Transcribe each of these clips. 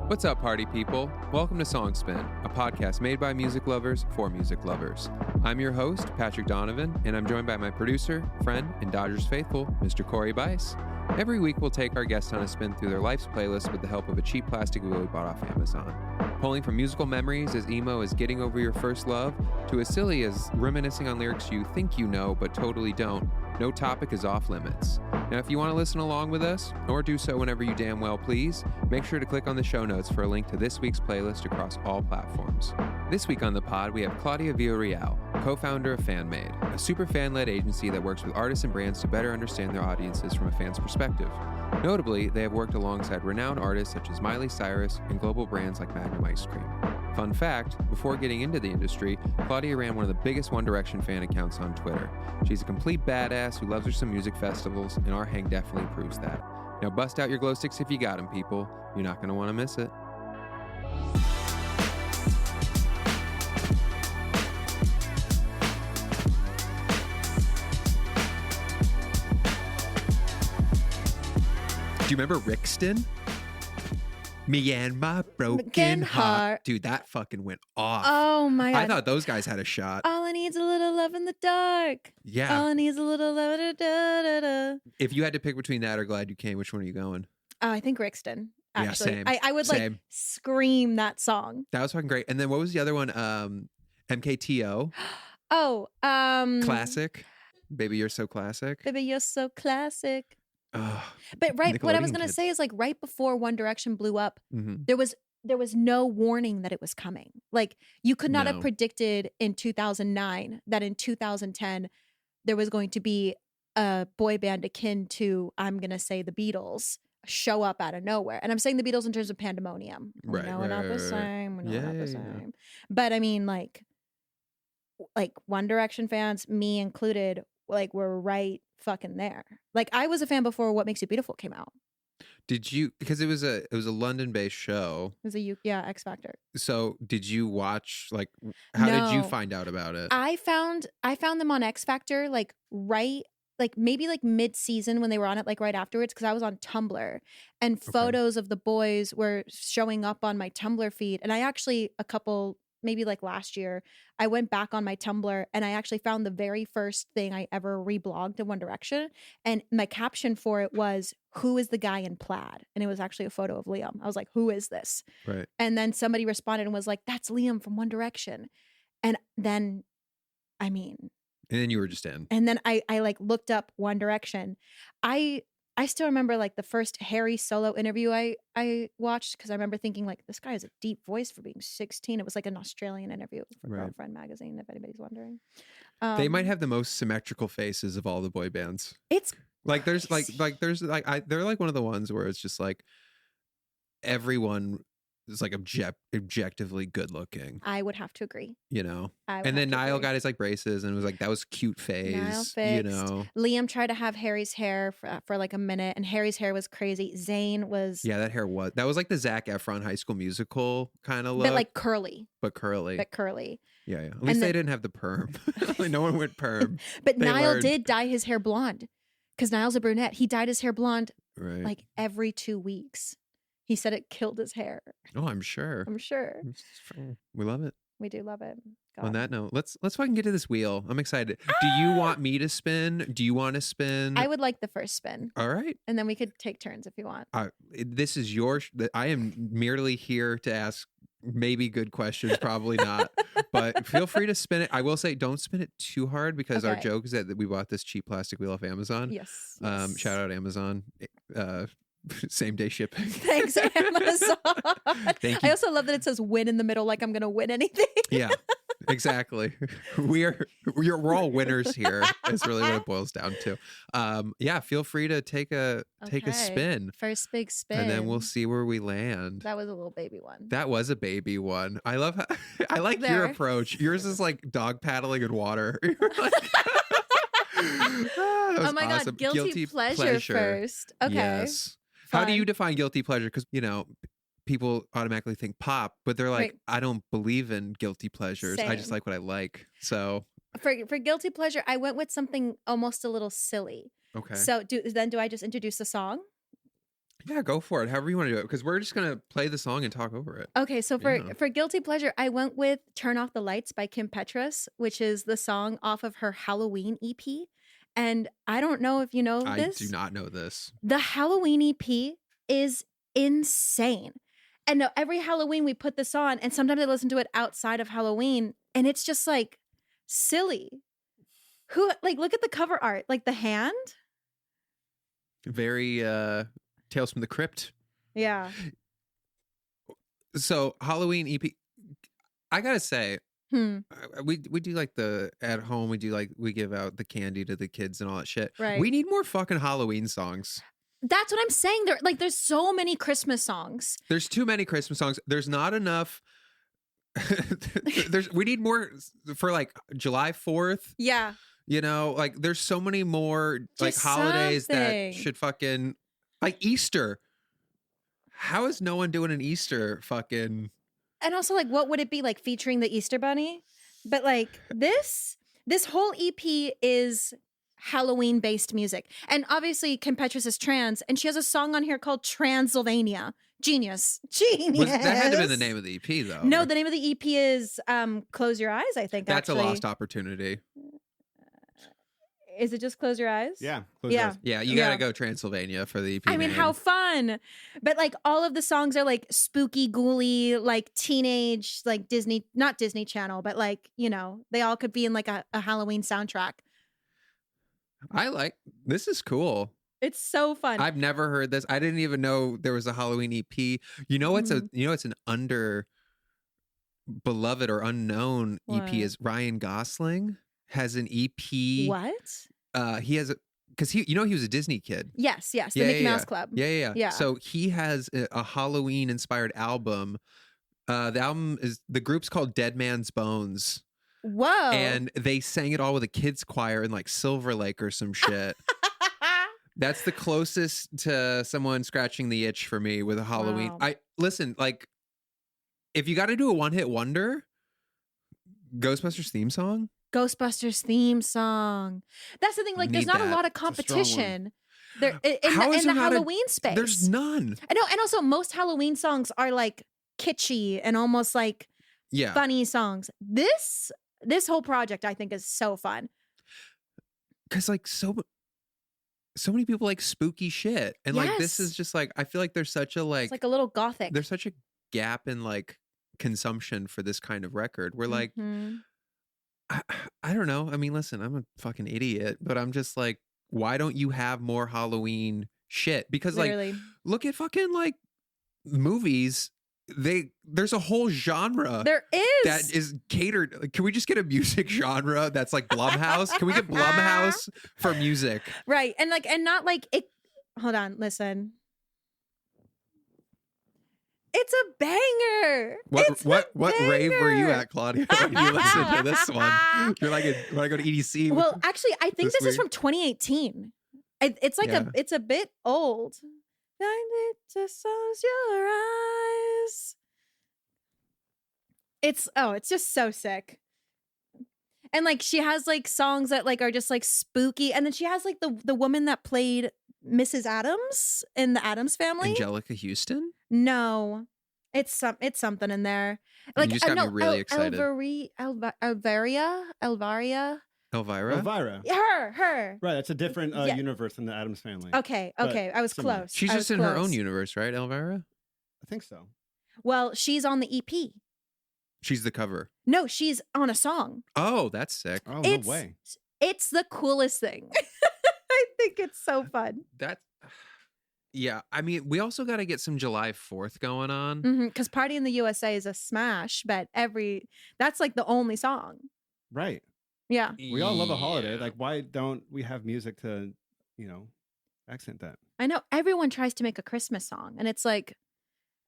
What's up, party people? Welcome to Songspin, a podcast made by music lovers for music lovers. I'm your host, Patrick Donovan, and I'm joined by my producer, friend, and Dodgers faithful, Mr. Corey Bice. Every week, we'll take our guests on a spin through their life's playlist with the help of a cheap plastic wheel we bought off Amazon. Pulling from musical memories as emo as Getting Over Your First Love to as silly as reminiscing on lyrics you think you know but totally don't, no topic is off limits. Now, if you want to listen along with us, or do so whenever you damn well please, make sure to click on the show notes for a link to this week's playlist across all platforms. This week on the pod, we have Claudia Villarreal, co-founder of FanMade, a super fan-led agency that works with artists and brands to better understand their audiences from a fan's perspective. Notably, they have worked alongside renowned artists such as Miley Cyrus and global brands like Magnum Ice Cream. Fun fact, before getting into the industry, Claudia ran one of the biggest One Direction fan accounts on Twitter. She's a complete badass who loves her some music festivals, and our hang definitely proves that. Now bust out your glow sticks if you got them, people. You're not going to want to miss it. Do you remember Rixton? Me and my broken heart. Dude, that fucking went off. Oh my God. I thought those guys had a shot. All I need's a little love in the dark. Yeah. All I need's a little love. Da, da, da, da. If you had to pick between that or Glad You Came, which one are you going? Oh, I think Rixton. Actually, same. I would Same. like scream that song. That was fucking great. And then what was the other one? MKTO. Oh, Classic. Baby, You're So Classic. Baby, you're so classic. Oh, But right, what I was Nickelodeon gonna kids. say is like right before One Direction blew up, mhm. there was no warning that it was coming. Like you could not No. have predicted in 2009 that in 2010 there was going to be a boy band akin to, I'm gonna say, the Beatles show up out of nowhere. And I'm saying the Beatles in terms of Pandemonium. Right, We know we're not the right. same. We know we're not the Yeah. same. But I mean, like One Direction fans, me included, like were right fucking there. Like I was a fan before What Makes You Beautiful came out. Did you, because it was a London-based show. It was X Factor. So did you watch, like, how did you No. find out about it? I found them on X Factor maybe mid-season when they were on it, like right afterwards, because I was on Tumblr and photos of the boys were showing up on my Tumblr feed. And I actually maybe like last year, I went back on my Tumblr and I actually found the very first thing I ever reblogged in One Direction. And my caption for it was, "Who is the guy in plaid?" And it was actually a photo of Liam. I was like, who is this? Right. And then somebody responded and was like, "That's Liam from One Direction." And then, And then you were just in. and then I like looked up One Direction. I still remember like the first Harry solo interview I watched, because I remember thinking like, this guy has a deep voice for being 16. It was like an Australian interview for Right. Girlfriend magazine, if anybody's wondering. They might have the most symmetrical faces of all the boy bands. It's Like there's crazy. they're like one of the ones where it's just like everyone is like objectively good looking, I would have to agree. you know. I would And then have to Niall agree. got his like braces and was like, that was cute phase, Niall you fixed. know. Liam tried to have Harry's hair for like a minute, and Harry's hair was crazy. Zayn was Yeah, that was like the Zac Efron High School Musical kind of look, but like curly, but curly. but curly. Yeah. At least they then- didn't have the perm. Like, no one went perm. But They Niall learned. did dye his hair blonde, because Niall's a brunette. He dyed his hair blonde Right. like every 2 weeks. He said it killed his hair. Oh, I'm sure. I'm sure. We love it. We do love it. On God. that note, let's fucking get to this wheel. I'm excited. Do you want me to spin? Do you want to spin? I would like the first spin, All right. and then we could take turns if you want. This is your. I am merely here to ask maybe good questions, probably not. But feel free to spin it. I will say, don't spin it too hard, because our Okay. joke is that we bought this cheap plastic wheel off Amazon. Yes. Shout out Amazon. Same day shipping. Thanks, Amazon. Thank I you. also love that it says "win" in the middle, like I'm gonna win anything. Yeah, exactly. We're all winners here. It's really what it boils down to. Yeah, feel free to take a Okay. spin, First big spin, and then we'll see where we land. That was a little baby one. That was a baby one. I love how I like your There. approach. Yours is like dog paddling in water. You're like- That was Oh my awesome. God, guilty pleasure first. Okay. Yes. How do Fun. you define guilty pleasure? Because, people automatically think pop, but they're like, Right. I don't believe in guilty pleasures. I just Same. like what I like. So, For guilty pleasure, I went with something almost a little silly. okay. So do I just introduce the song? Yeah, go for it. However you want to do it, because we're just gonna play the song and talk over it. Okay, so for guilty pleasure, I went with "Turn Off the Lights" by Kim Petras, which is the song off of her Halloween EP. And I don't know if you know this. I do not know this. The Halloween EP is insane. And no, every Halloween we put this on, and sometimes I listen to it outside of Halloween, and it's just like silly. Who look at the cover art, like the hand. Very Tales from the Crypt. Yeah. So Halloween EP, I gotta say, we do like the at home. We give out the candy to the kids and all that shit. Right. We need more fucking Halloween songs. That's what I'm saying. There's so many Christmas songs. There's too many Christmas songs. There's not enough. We need more for like July 4th. Yeah. You know, like there's so many more like Just holidays something. that should fucking like Easter. How is no one doing an Easter fucking? And also, like, what would it be like featuring the Easter Bunny? But like this whole EP is Halloween based music. And obviously Kim Petras is trans, and she has a song on here called Transylvania. Genius. That had to be the name of the EP though. No, the name of the EP is Close Your Eyes, I think. That's actually. a lost opportunity. Is it just Close Your Eyes? Yeah. Close Your Eyes. Yeah, you gotta go Transylvania for the EP. I mean, how fun. But like all of the songs are like spooky, ghouly, like teenage, like Disney, not Disney Channel, but like, you know, they all could be in like a Halloween soundtrack. This is cool. It's so fun. I've never heard this. I didn't even know there was a Halloween EP. You know it's it's an under beloved or unknown EP is Ryan Gosling has an EP. What? He has because he was a Disney kid. Yes, the Mickey Mouse Club. Yeah. So he has a Halloween inspired album. The group's called Dead Man's Bones. Whoa. And they sang it all with a kids choir in like Silver Lake or some shit. That's the closest to someone scratching the itch for me with a Halloween. Wow. Listen, like if you got to do a one-hit wonder, Ghostbusters theme song. Ghostbusters theme song. That's the thing. Like, there's not a lot of competition there in the Halloween space. There's none. I know, and also most Halloween songs are like kitschy and almost like funny songs. This whole project, I think, is so fun because like so many people like spooky shit, and like this is just like I feel like there's such a it's like a little gothic. There's such a gap in like consumption for this kind of record. We're like. I don't know. I mean, listen, I'm a fucking idiot, but I'm just like, why don't you have more Halloween shit? Because like, look at fucking like movies. There's a whole genre. There is that is catered. Like, can we just get a music genre that's like Blumhouse? Can we get Blumhouse for music? Right, and not like it. Hold on, listen. It's a banger. What rave were you at, Claudia, when you listened to this one? You're like, when I go to EDC. Well, actually, I think this is from 2018. It's like it's a bit old. I need to close your eyes. It's just so sick. And like she has like songs that like are just like spooky, and then she has like the woman that played Mrs. Addams in the Addams Family. Angelica Houston? No. It's something in there. Like you just got me really excited. Elvaria. Elvira? Her. Right, that's a different universe than the Addams Family. Okay. I was similar. close. She's just in her own universe, right, Elvira? I think so. Well, she's on the EP. She's the cover. No, she's on a song. Oh, that's sick. Oh, no way. It's the coolest thing. I think it's so fun. Yeah, I mean, we also got to get some July 4th going on. Because Party in the USA is a smash, but that's like the only song. Right. Yeah. We all love a holiday. Like, why don't we have music to, accent that? I know everyone tries to make a Christmas song, and it's like,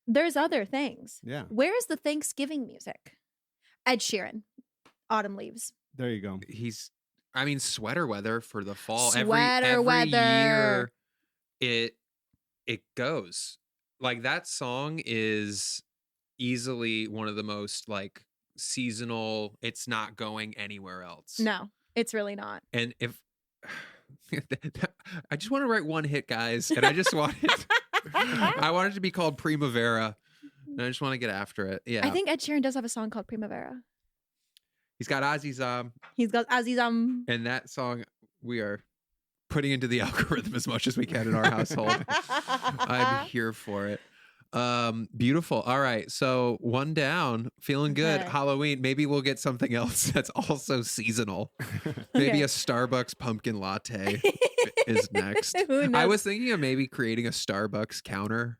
there's other things. Yeah. Where is the Thanksgiving music? Ed Sheeran, Autumn Leaves. There you go. Sweater weather for the fall. Sweater every weather. Year, it goes. Like that song is easily one of the most like seasonal. It's not going anywhere else. No, it's really not. And if I just want to write one hit, guys, and I just want it. I want it to be called Primavera. And I just want to get after it. Yeah. I think Ed Sheeran does have a song called Primavera. He's got Azizam. He's got Azizam. And that song we are putting into the algorithm as much as we can in our household. I'm here for it. Beautiful. All right. So one down, feeling good. Okay. Halloween. Maybe we'll get something else that's also seasonal. Maybe Okay. a Starbucks pumpkin latte is next. Who knows? I was thinking of maybe creating a Starbucks counter.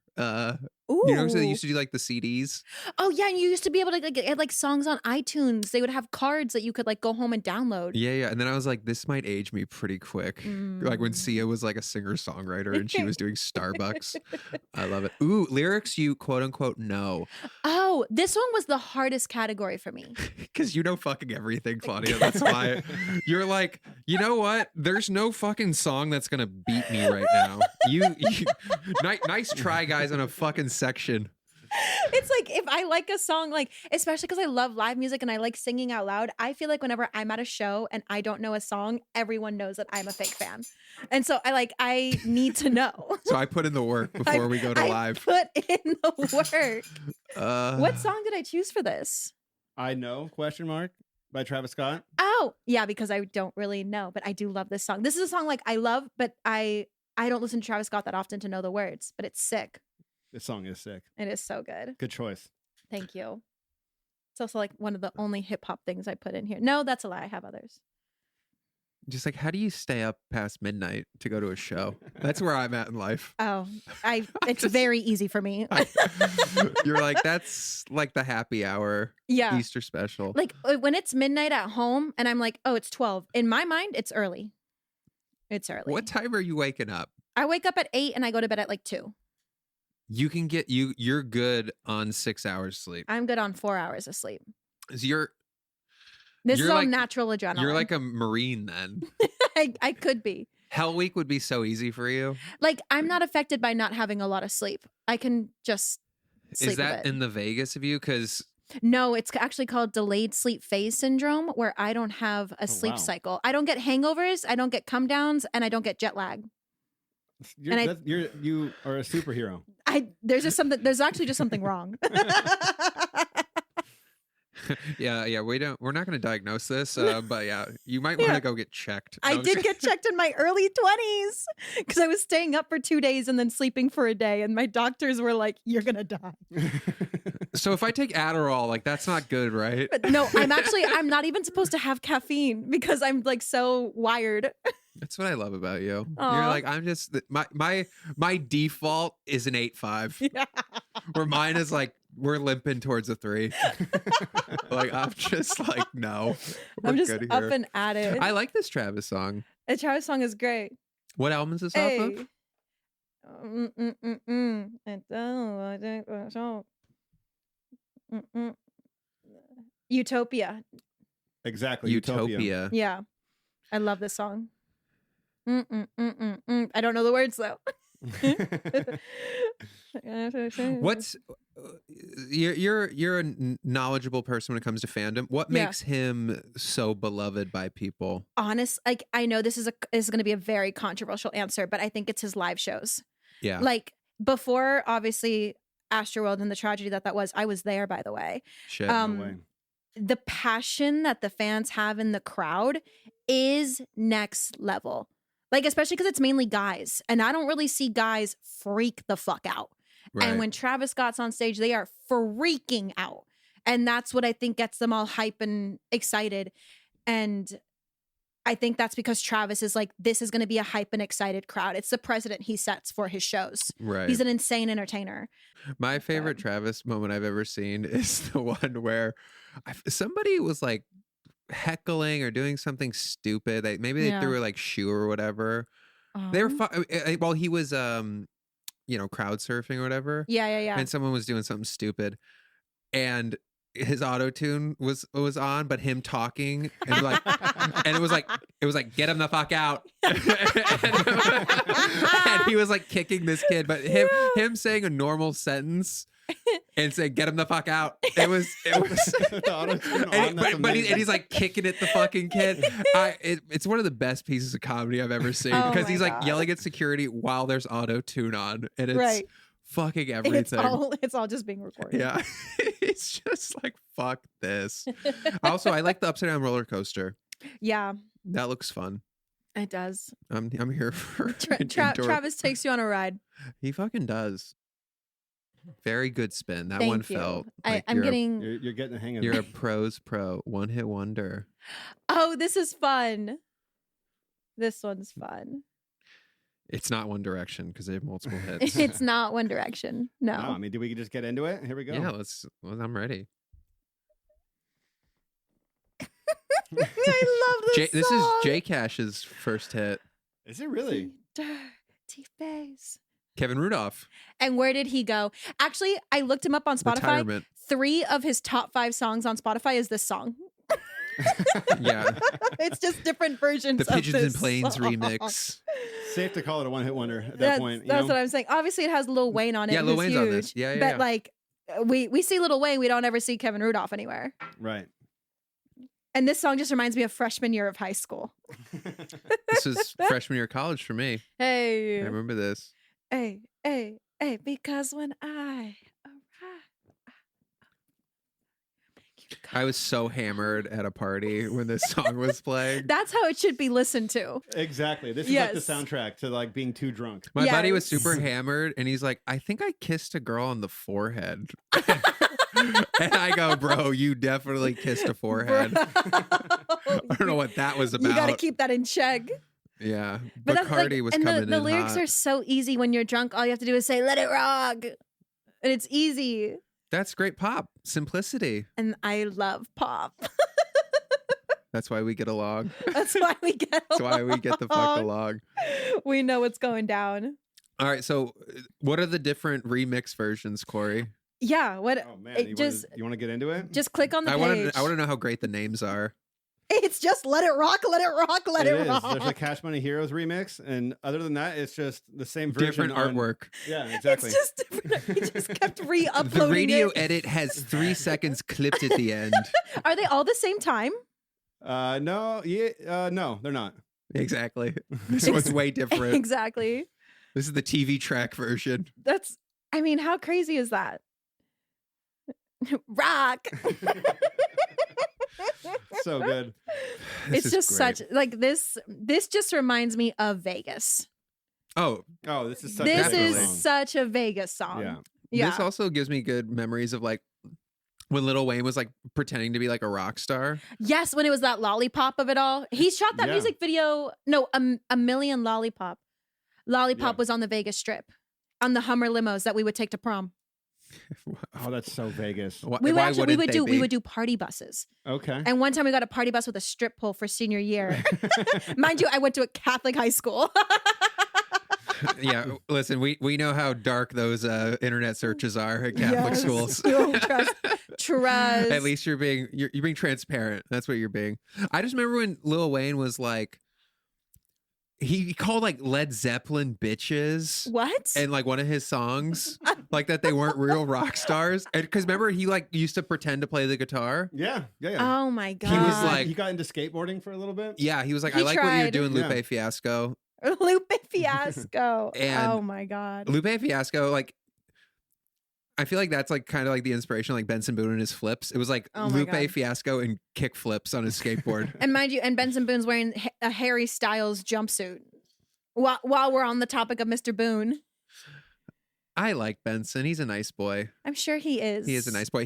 Ooh. You know, so they used to do like the CDs. Oh yeah, and you used to be able to get like songs on iTunes. They would have cards that you could like go home and download. Yeah. And then I was like, this might age me pretty quick. Like when Sia was like a singer-songwriter and she was doing Starbucks. I love it. Ooh, lyrics you quote unquote know. Oh, this one was the hardest category for me. Because you know fucking everything, Claudia. That's why you're like, you know what? There's no fucking song that's gonna beat me right now. You nice try, guys, on a fucking section. It's like if I like a song, like especially because I love live music and I like singing out loud, I feel like whenever I'm at a show and I don't know a song, everyone knows that I'm a fake fan. And so I need to know. So I put in the work before we go to I live. put in the work. What Uh, song did I choose for this? I Know, ? By Travis Scott. Oh, yeah, because I don't really know, but I do love this song. This is a song like I love, but I don't listen to Travis Scott that often to know the words, but it's sick. This song is sick. It is so good. Good choice. Thank you. It's also like one of the only hip hop things I put in here. No, that's a lie. I have others. just like, how do you stay up past midnight to go to a show? That's where I'm at in life. Oh, it's very easy for me. You're like, that's like the happy hour Yeah. Easter special. Like when it's midnight at home and I'm like, oh, it's 12. In my mind, it's early. It's early. What time are you waking up? I wake up at 8 and I go to bed at like 2. You can get you're good on 6 hours sleep. I'm good on 4 hours of sleep. So you're This is all like- natural adrenaline. You're like a Marine then. I could be. Hell Week would be so easy for you. Like I'm not affected by not having a lot of sleep. I can just sleep Is that a bit. in the Vegas of you? Because No, it's actually called delayed sleep phase syndrome, where I don't have a sleep wow. cycle. I don't get hangovers, I don't get come downs, and I don't get jet lag. You are a superhero. There's actually just something wrong. yeah, we're not going to diagnose this, but yeah, you might want to Yeah. go get checked. I No, did get checked in my early 20s because I was staying up for 2 days and then sleeping for a day, and my doctors were like, "You're gonna die." So if I take Adderall, like that's not good, right? But no, I'm not even supposed to have caffeine because I'm like so wired. That's what I love about you. Aw. You're like, I'm just my default is an 8.5, Yeah. where mine is like we're limping towards a 3. Like I'm just like, no, we're I'm just good up here. and at it. I like this Travis song. The Travis song is great. What album is this off Hey. of? Utopia. Exactly. Utopia. Yeah. I love this song. I don't know the words though. What's you're a knowledgeable person when it comes to fandom. What Yeah. makes him so beloved by people? honest? Like I know this is going to be a very controversial answer, but I think it's his live shows. Yeah. Like before, obviously, Astroworld and the tragedy that was. I was there, by the way. Shit. No Um, way. The passion that the fans have in the crowd is next level. Like, especially because it's mainly guys. And I don't really see guys freak the fuck out. Right. And when Travis Scott's on stage, they are freaking out. And that's what I think gets them all hype and excited. And I think that's because Travis is like, this is going to be a hype and excited crowd. It's the precedent he sets for his shows. Right. He's an insane entertainer. My favorite God. Travis moment I've ever seen is the one where somebody was like heckling or doing something stupid. Maybe they Yeah. threw a like shoe or whatever. They were while he was crowd surfing or whatever. Yeah. And someone was doing something stupid, and his auto tune was on, but him talking and like, and it was like get him the fuck out, and he was like kicking this kid, but him saying a normal sentence and say, "Get him the fuck out." It was, and he's like kicking at the fucking kid. It's one of the best pieces of comedy I've ever seen because he's like yelling at security while there's auto tune on, and it's fucking everything. It's all just being recorded. Yeah, it's just like fuck this. Also, I like the upside down roller coaster. Yeah, that looks fun. It does. I'm here for Travis takes you on a ride. He fucking does. Very good spin. That one felt. You're getting the hang of it. You're a pro's pro. One hit wonder. Oh, this is fun. This one's fun. It's not One Direction because they have multiple hits. It's not One Direction. No. I mean, do we just get into it? Here we go. Yeah, I'm ready. I love this This song. is J Cash's first hit. Is it really? Dirty face. Kevin Rudolph. And where did he go? Actually, I looked him up on Spotify. Retirement. 3 of his top 5 songs on Spotify is this song. Yeah. It's just different versions the of Pigeons this and Planes song. remix. Safe to call it a one-hit wonder at that point. That's what I'm saying. Obviously, it has Lil Wayne on it. Yeah, Lil Wayne's huge, on this. Yeah. But like, we see Lil Wayne, we don't ever see Kevin Rudolph anywhere. Right. And this song just reminds me of freshman year of high school. This was freshman year of college for me. Hey. I remember this. Hey, because when I I was so hammered at a party when this song was playing. That's how it should be listened to. Exactly. This is like the soundtrack to like being too drunk. My buddy was super hammered and he's like, I think I kissed a girl on the forehead. And I go, bro, you definitely kissed a forehead. I don't know what that was about. You got to keep that in check. Yeah. Bacardi was coming in the lyrics hot. are so easy when you're drunk. All you have to do is say, let it rock. And it's easy. That's great pop. Simplicity. And I love pop. That's why we get along. That's why we get along. That's why we get the fuck along. We know what's going down. All right. So what are the different remix versions, Corey? Yeah. What? Oh, man. You want to get into it? Just click on the page. I want to know how great the names are. It's just let it rock, let it rock, let it rock. There's a Cash Money Heroes remix, and other than that, it's just the same version. Different artwork. Yeah, exactly. It's just different. He just kept re-uploading. The radio edit has 3 seconds clipped at the end. Are they all the same time? No, no, they're not. Exactly. This one's way different. Exactly. This is the TV track version. I mean, how crazy is that? Rock. So good. It's just such like this just reminds me of Vegas. Oh, this is such a Vegas song. Yeah. This also gives me good memories of like when Lil Wayne was like pretending to be like a rock star. Yes, when it was that lollipop of it all. He shot that music video. No, a million lollipop. Lollipop was on the Vegas Strip on the Hummer limos that we would take to prom. Oh, that's so Vegas. We would do party buses. Okay. And one time we got a party bus with a strip pole for senior year. Mind you, I went to a Catholic high school. Yeah, listen, we know how dark those internet searches are at Catholic schools. Trust. At least you're being transparent. That's what you're being. I just remember when Lil Wayne was like, he called like Led Zeppelin bitches. What? And like one of his songs, like that they weren't real rock stars. Because remember, he like used to pretend to play the guitar. Yeah. Oh my God. He was like, he got into skateboarding for a little bit. Yeah, he was like, I like what you're doing, Lupe Fiasco. Lupe Fiasco. And oh my God. Lupe Fiasco, like, I feel like that's like kind of like the inspiration, like Benson Boone and his flips. It was like Lupe Fiasco and kick flips on his skateboard. And mind you, and Benson Boone's wearing a Harry Styles jumpsuit. While we're on the topic of Mr. Boone. I like Benson. He's a nice boy. I'm sure he is. He is a nice boy.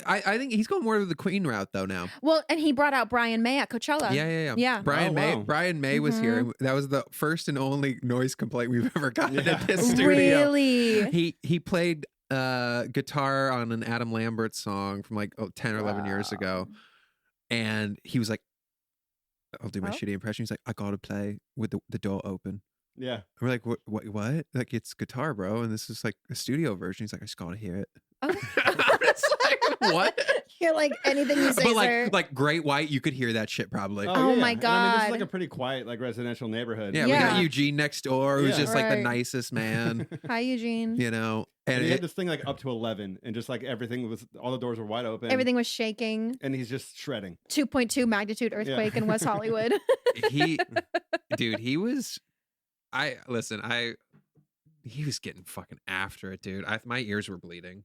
I think he's going more of the Queen route though now. Well, and he brought out Brian May at Coachella. Yeah. Brian May was here. That was the first and only noise complaint we've ever gotten at this studio. Really? He played guitar on an Adam Lambert song from like 10 or 11 years ago. And he was like, I'll do my shitty impression. He's like, I gotta play with the door open. Yeah. And we're like, what? Like, it's guitar, bro. And this is like a studio version. He's like, I just gotta hear it. Oh. It's like, what? You're like, anything you say, but like Great White, you could hear that shit probably. Oh my God. And I mean, this is like a pretty quiet, like residential neighborhood. Yeah, we got Eugene next door, who's just like the nicest man. Hi, Eugene. You know, And he had this thing like up to 11, and just like everything was, all the doors were wide open. Everything was shaking. And he's just shredding. 2.2 magnitude earthquake in West Hollywood. Dude, he was getting fucking after it, dude. My ears were bleeding.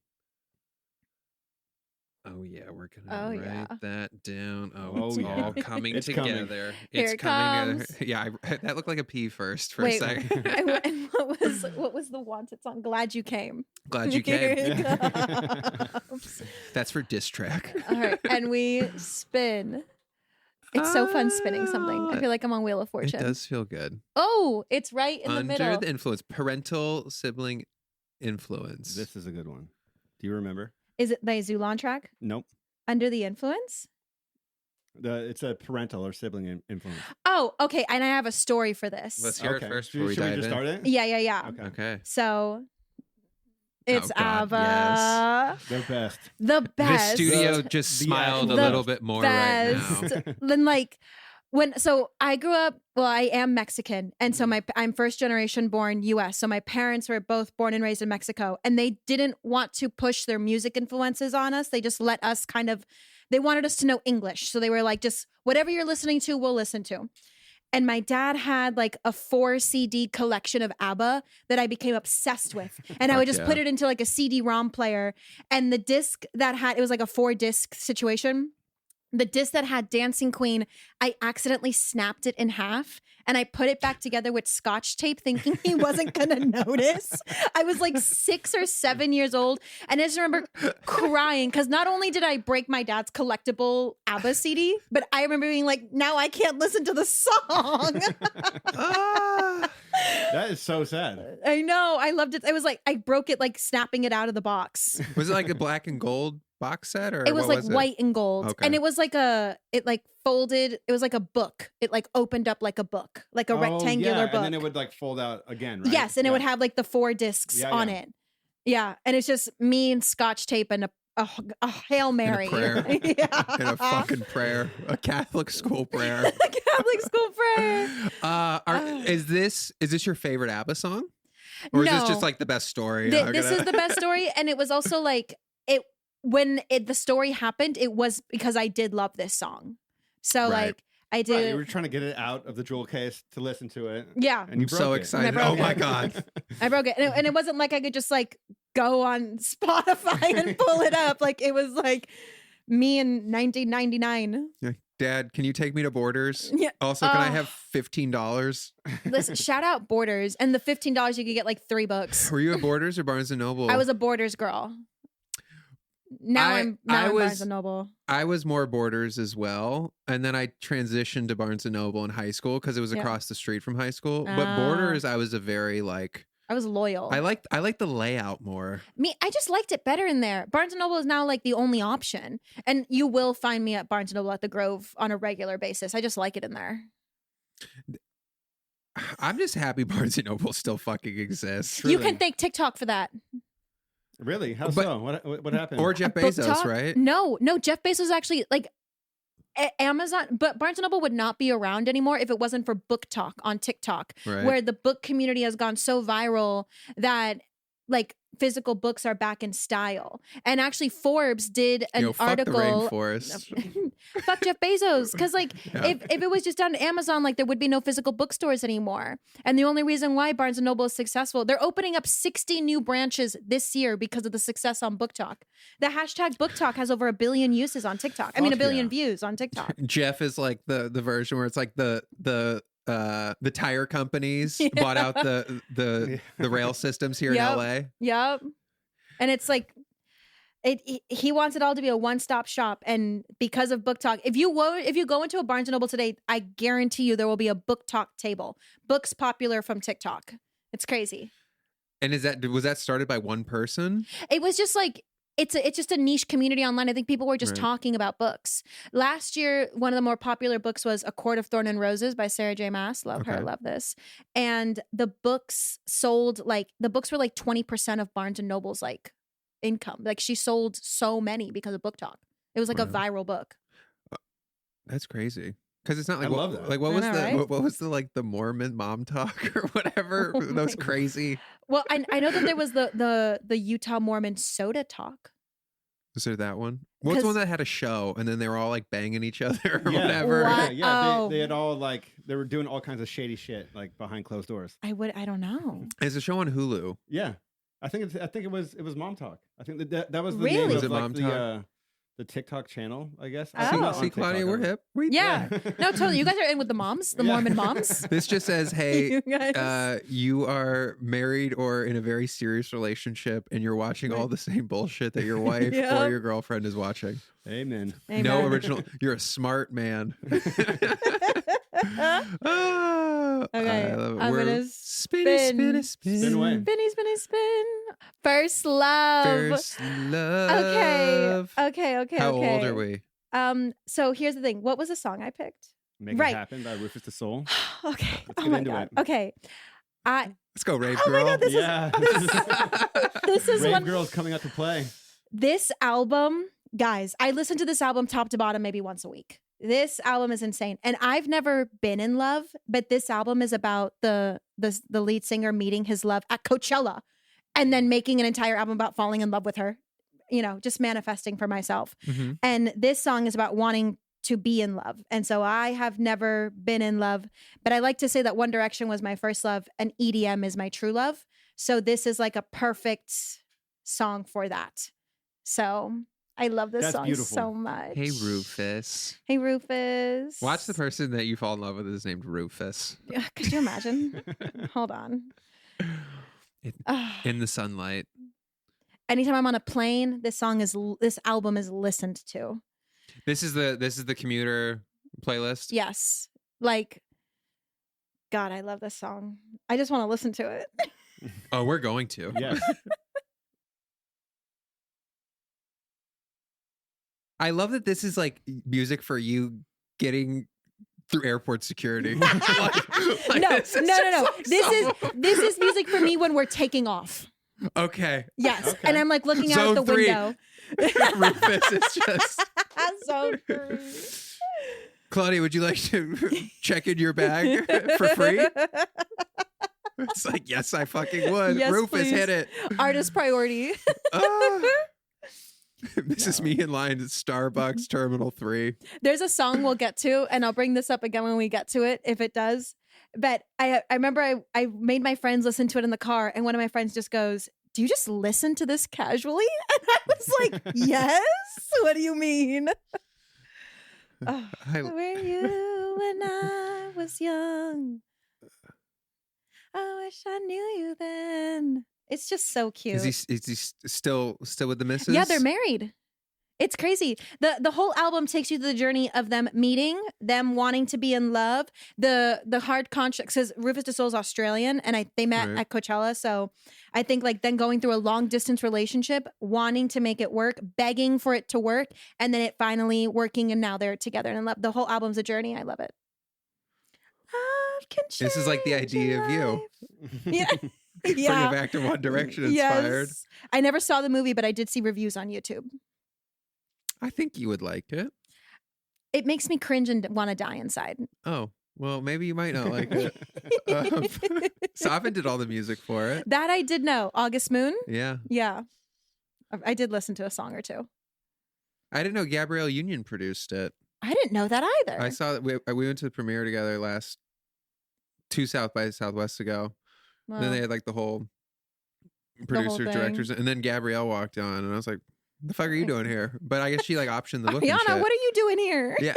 Oh yeah, we're gonna write that down. It's all coming it's together. Coming. Here it comes. Yeah, that looked like a P first for Wait, a second. what was the Wanted song? Glad You Came. Glad you Here came. it comes. That's for diss track. All right, and we spin. It's so fun spinning something. I feel like I'm on Wheel of Fortune. It does feel good. Oh, it's right in the middle. Under the influence, parental sibling influence. This is a good one. Do you remember? Is it the Zulon track? Nope. Under the Influence? It's a parental or sibling influence. Oh, okay. And I have a story for this. Let's hear it first. Should we just start it? Yeah. Okay. So it's God, ABBA. Yes. The best. The best. The studio just smiled a little bit more right now. Then so I grew up, I am Mexican. And so I'm first generation born US. So my parents were both born and raised in Mexico. And they didn't want to push their music influences on us. They just let us they wanted us to know English. So they were like, just whatever you're listening to, we'll listen to. And my dad had like a 4 CD collection of ABBA that I became obsessed with. And I would just put it into like a CD-ROM player. And the disc it was like a 4-disc situation. The disc that had Dancing Queen, I accidentally snapped it in half and I put it back together with Scotch tape thinking he wasn't going to notice. I was like 6 or 7 years old. And I just remember crying because not only did I break my dad's collectible ABBA CD, but I remember being like, now I can't listen to the song. That is so sad. I know. I loved it. It was like, I broke it like snapping it out of the box. Was it like a black and gold box set, or it was like white and gold? Okay. And it was like it like folded. It was like a book. It like opened up like a book, like a rectangular book. And then it would like fold out again, right? Yes, and it would have like the 4 discs on it. Yeah, and it's just me and Scotch tape and a Hail Mary. And a prayer. And a fucking prayer. A Catholic school prayer. A Catholic school prayer. Is this your favorite ABBA song? Or is this just like the best story? This is the best story. And it was also like when the story happened, it was because I did love this song. So like I did. Right, you were trying to get it out of the jewel case to listen to it. Yeah. And you broke so it. excited. Oh my God. I broke it. And it wasn't like I could just like go on Spotify and pull it up. Like it was like me in 1999. Dad, can you take me to Borders? Yeah. Also, can I have $15? Listen, shout out Borders. And the $15 you could get like 3 books. Were you at Borders or Barnes & Noble? I was a Borders girl. Now I'm Barnes & Noble. I was more Borders as well. And then I transitioned to Barnes & Noble in high school because it was across the street from high school. But Borders, I was a very I was loyal. I liked the layout more. I just liked it better in there. Barnes & Noble is now like the only option. And you will find me at Barnes & Noble at the Grove on a regular basis. I just like it in there. I'm just happy Barnes & Noble still fucking exists. You can thank TikTok for that. Really? How so? What happened? Or Jeff Bezos, right? No, Jeff Bezos actually like Amazon, but Barnes & Noble would not be around anymore if it wasn't for Book Talk on TikTok, where the book community has gone so viral that like physical books are back in style. And actually Forbes did an article. Fuck the rainforest. Fuck Jeff Bezos. Because like if it was just on Amazon, like there would be no physical bookstores anymore. And the only reason why Barnes & Noble is successful, they're opening up 60 new branches this year because of the success on Book Talk. The hashtag Book Talk has over 1 billion uses on TikTok. I mean, 1 billion views on TikTok. Jeff is like the version where it's like the tire companies bought out the rail systems here in LA. Yep. And it's like he wants it all to be a one-stop shop. And because of Book Talk, if you go into a Barnes & Noble today, I guarantee you there will be a Book Talk table. Books popular from TikTok. It's crazy. And was that started by one person? It was just like it's just a niche community online. I think people were just talking about books. Last year, one of the more popular books was A Court of Thorn and Roses by Sarah J. Maas. Love her, love this. And the books sold the books were like 20% of Barnes & Noble's like income. Like she sold so many because of Book Talk. It was like a viral book. That's crazy. Because it's not like I love that. Like what I was know, the right? what was the like the Mormon mom talk or whatever? Oh That was my- crazy. Well, I know that there was the Utah Mormon soda talk. Was there that one? What's the one 'Cause- that had a show and then they were all like banging each other or Yeah. whatever? What? Yeah. Oh. They had all like they were doing all kinds of shady shit like behind closed doors. I don't know. It's a show on Hulu. Yeah, I think it was Mom Talk. I think that was the Really? name Was of it like Mom Talk? the TikTok channel, I guess. Oh. I think not See, on Claudia, TikTok, we're hip. We, Yeah. No, totally. You guys are in with the moms, the Yeah. Mormon moms. This just says, hey, You guys. you are married or in a very serious relationship and you're watching all Right. the same bullshit that your wife Yep. or your girlfriend is watching. Amen. No Amen. original. You're a smart man. Okay, I love it. I'm We're gonna spinny, spinny, spin. Spin away. Spinny, spinny, spin. First love. First love. Okay. How old are we? So here's the thing. What was the song I picked? Make Right. It Happen by Rufus the Soul. Okay. Let's Oh get my into god. it. Okay. Let's go, Rave Oh my Girl. God, this is- Yeah. This is Rave one. Girl's coming out to play. This album, guys, I listen to this album top to bottom maybe once a week. This album is insane. And I've never been in love, but this album is about the lead singer meeting his love at Coachella and then making an entire album about falling in love with her, you know, just manifesting for myself. Mhm. And this song is about wanting to be in love. And so I have never been in love, but I like to say that One Direction was my first love and EDM is my true love. So this is like a perfect song for that. So I love this That's song beautiful. so much. Hey, Rufus. Hey, Rufus. Watch the person that you fall in love with is named Rufus. Yeah, could you imagine? Hold on. Ah. In the sunlight. Anytime I'm on a plane, this album is listened to. This is the commuter playlist. Yes. Like, God, I love this song. I just want to listen to it. Oh, we're going to. Yes. I love that this is like music for you getting through airport security. Like, No. this is just, like, This is music for me when we're taking off. Okay. Yes. Okay. And I'm like looking out Zone the 3. window. Rufus is just. Zone 3. Claudia, would you like to check in your bag for free? It's like, yes, I fucking would. Yes, Rufus, please. hit it. Artist priority. Ah. This is me in line at Starbucks Terminal 3. There's a song we'll get to, and I'll bring this up again when we get to it, if it does. But I remember I made my friends listen to it in the car, and one of my friends just goes, "Do you just listen to this casually?" And I was like, "Yes. What do you mean?" Oh, I- were you when I was young? I wish I knew you then. It's just so cute. Is he still with the missus? Yeah, they're married. It's crazy. The whole album takes you through the journey of them meeting, them wanting to be in love, the hard contracts. Because Rufus Du Soul's Australian, and they met Right. at Coachella. So I think like then going through a long distance relationship, wanting to make it work, begging for it to work, and then it finally working, and now they're together and in love. The whole album's a journey. I love it. Love can This is like the change idea your of you. life. Yeah. Bring Yeah. it back to One Direction inspired. Yes. I never saw the movie, but I did see reviews on YouTube. I think you would like it. It makes me cringe and want to die inside. Oh, well, maybe you might not like it. Safin did all the music for it. That I did know. August Moon? Yeah. Yeah. I did listen to a song or two. I didn't know Gabrielle Union produced it. I didn't know that either. I saw that we went to the premiere together last 2 South by Southwest ago. And then Wow. they had like the whole whole producers, thing. directors, and then Gabrielle walked on, and I was like, "What the fuck are you doing here?" But I guess she like optioned the book and Ariana, shit. what are you doing here? Yeah.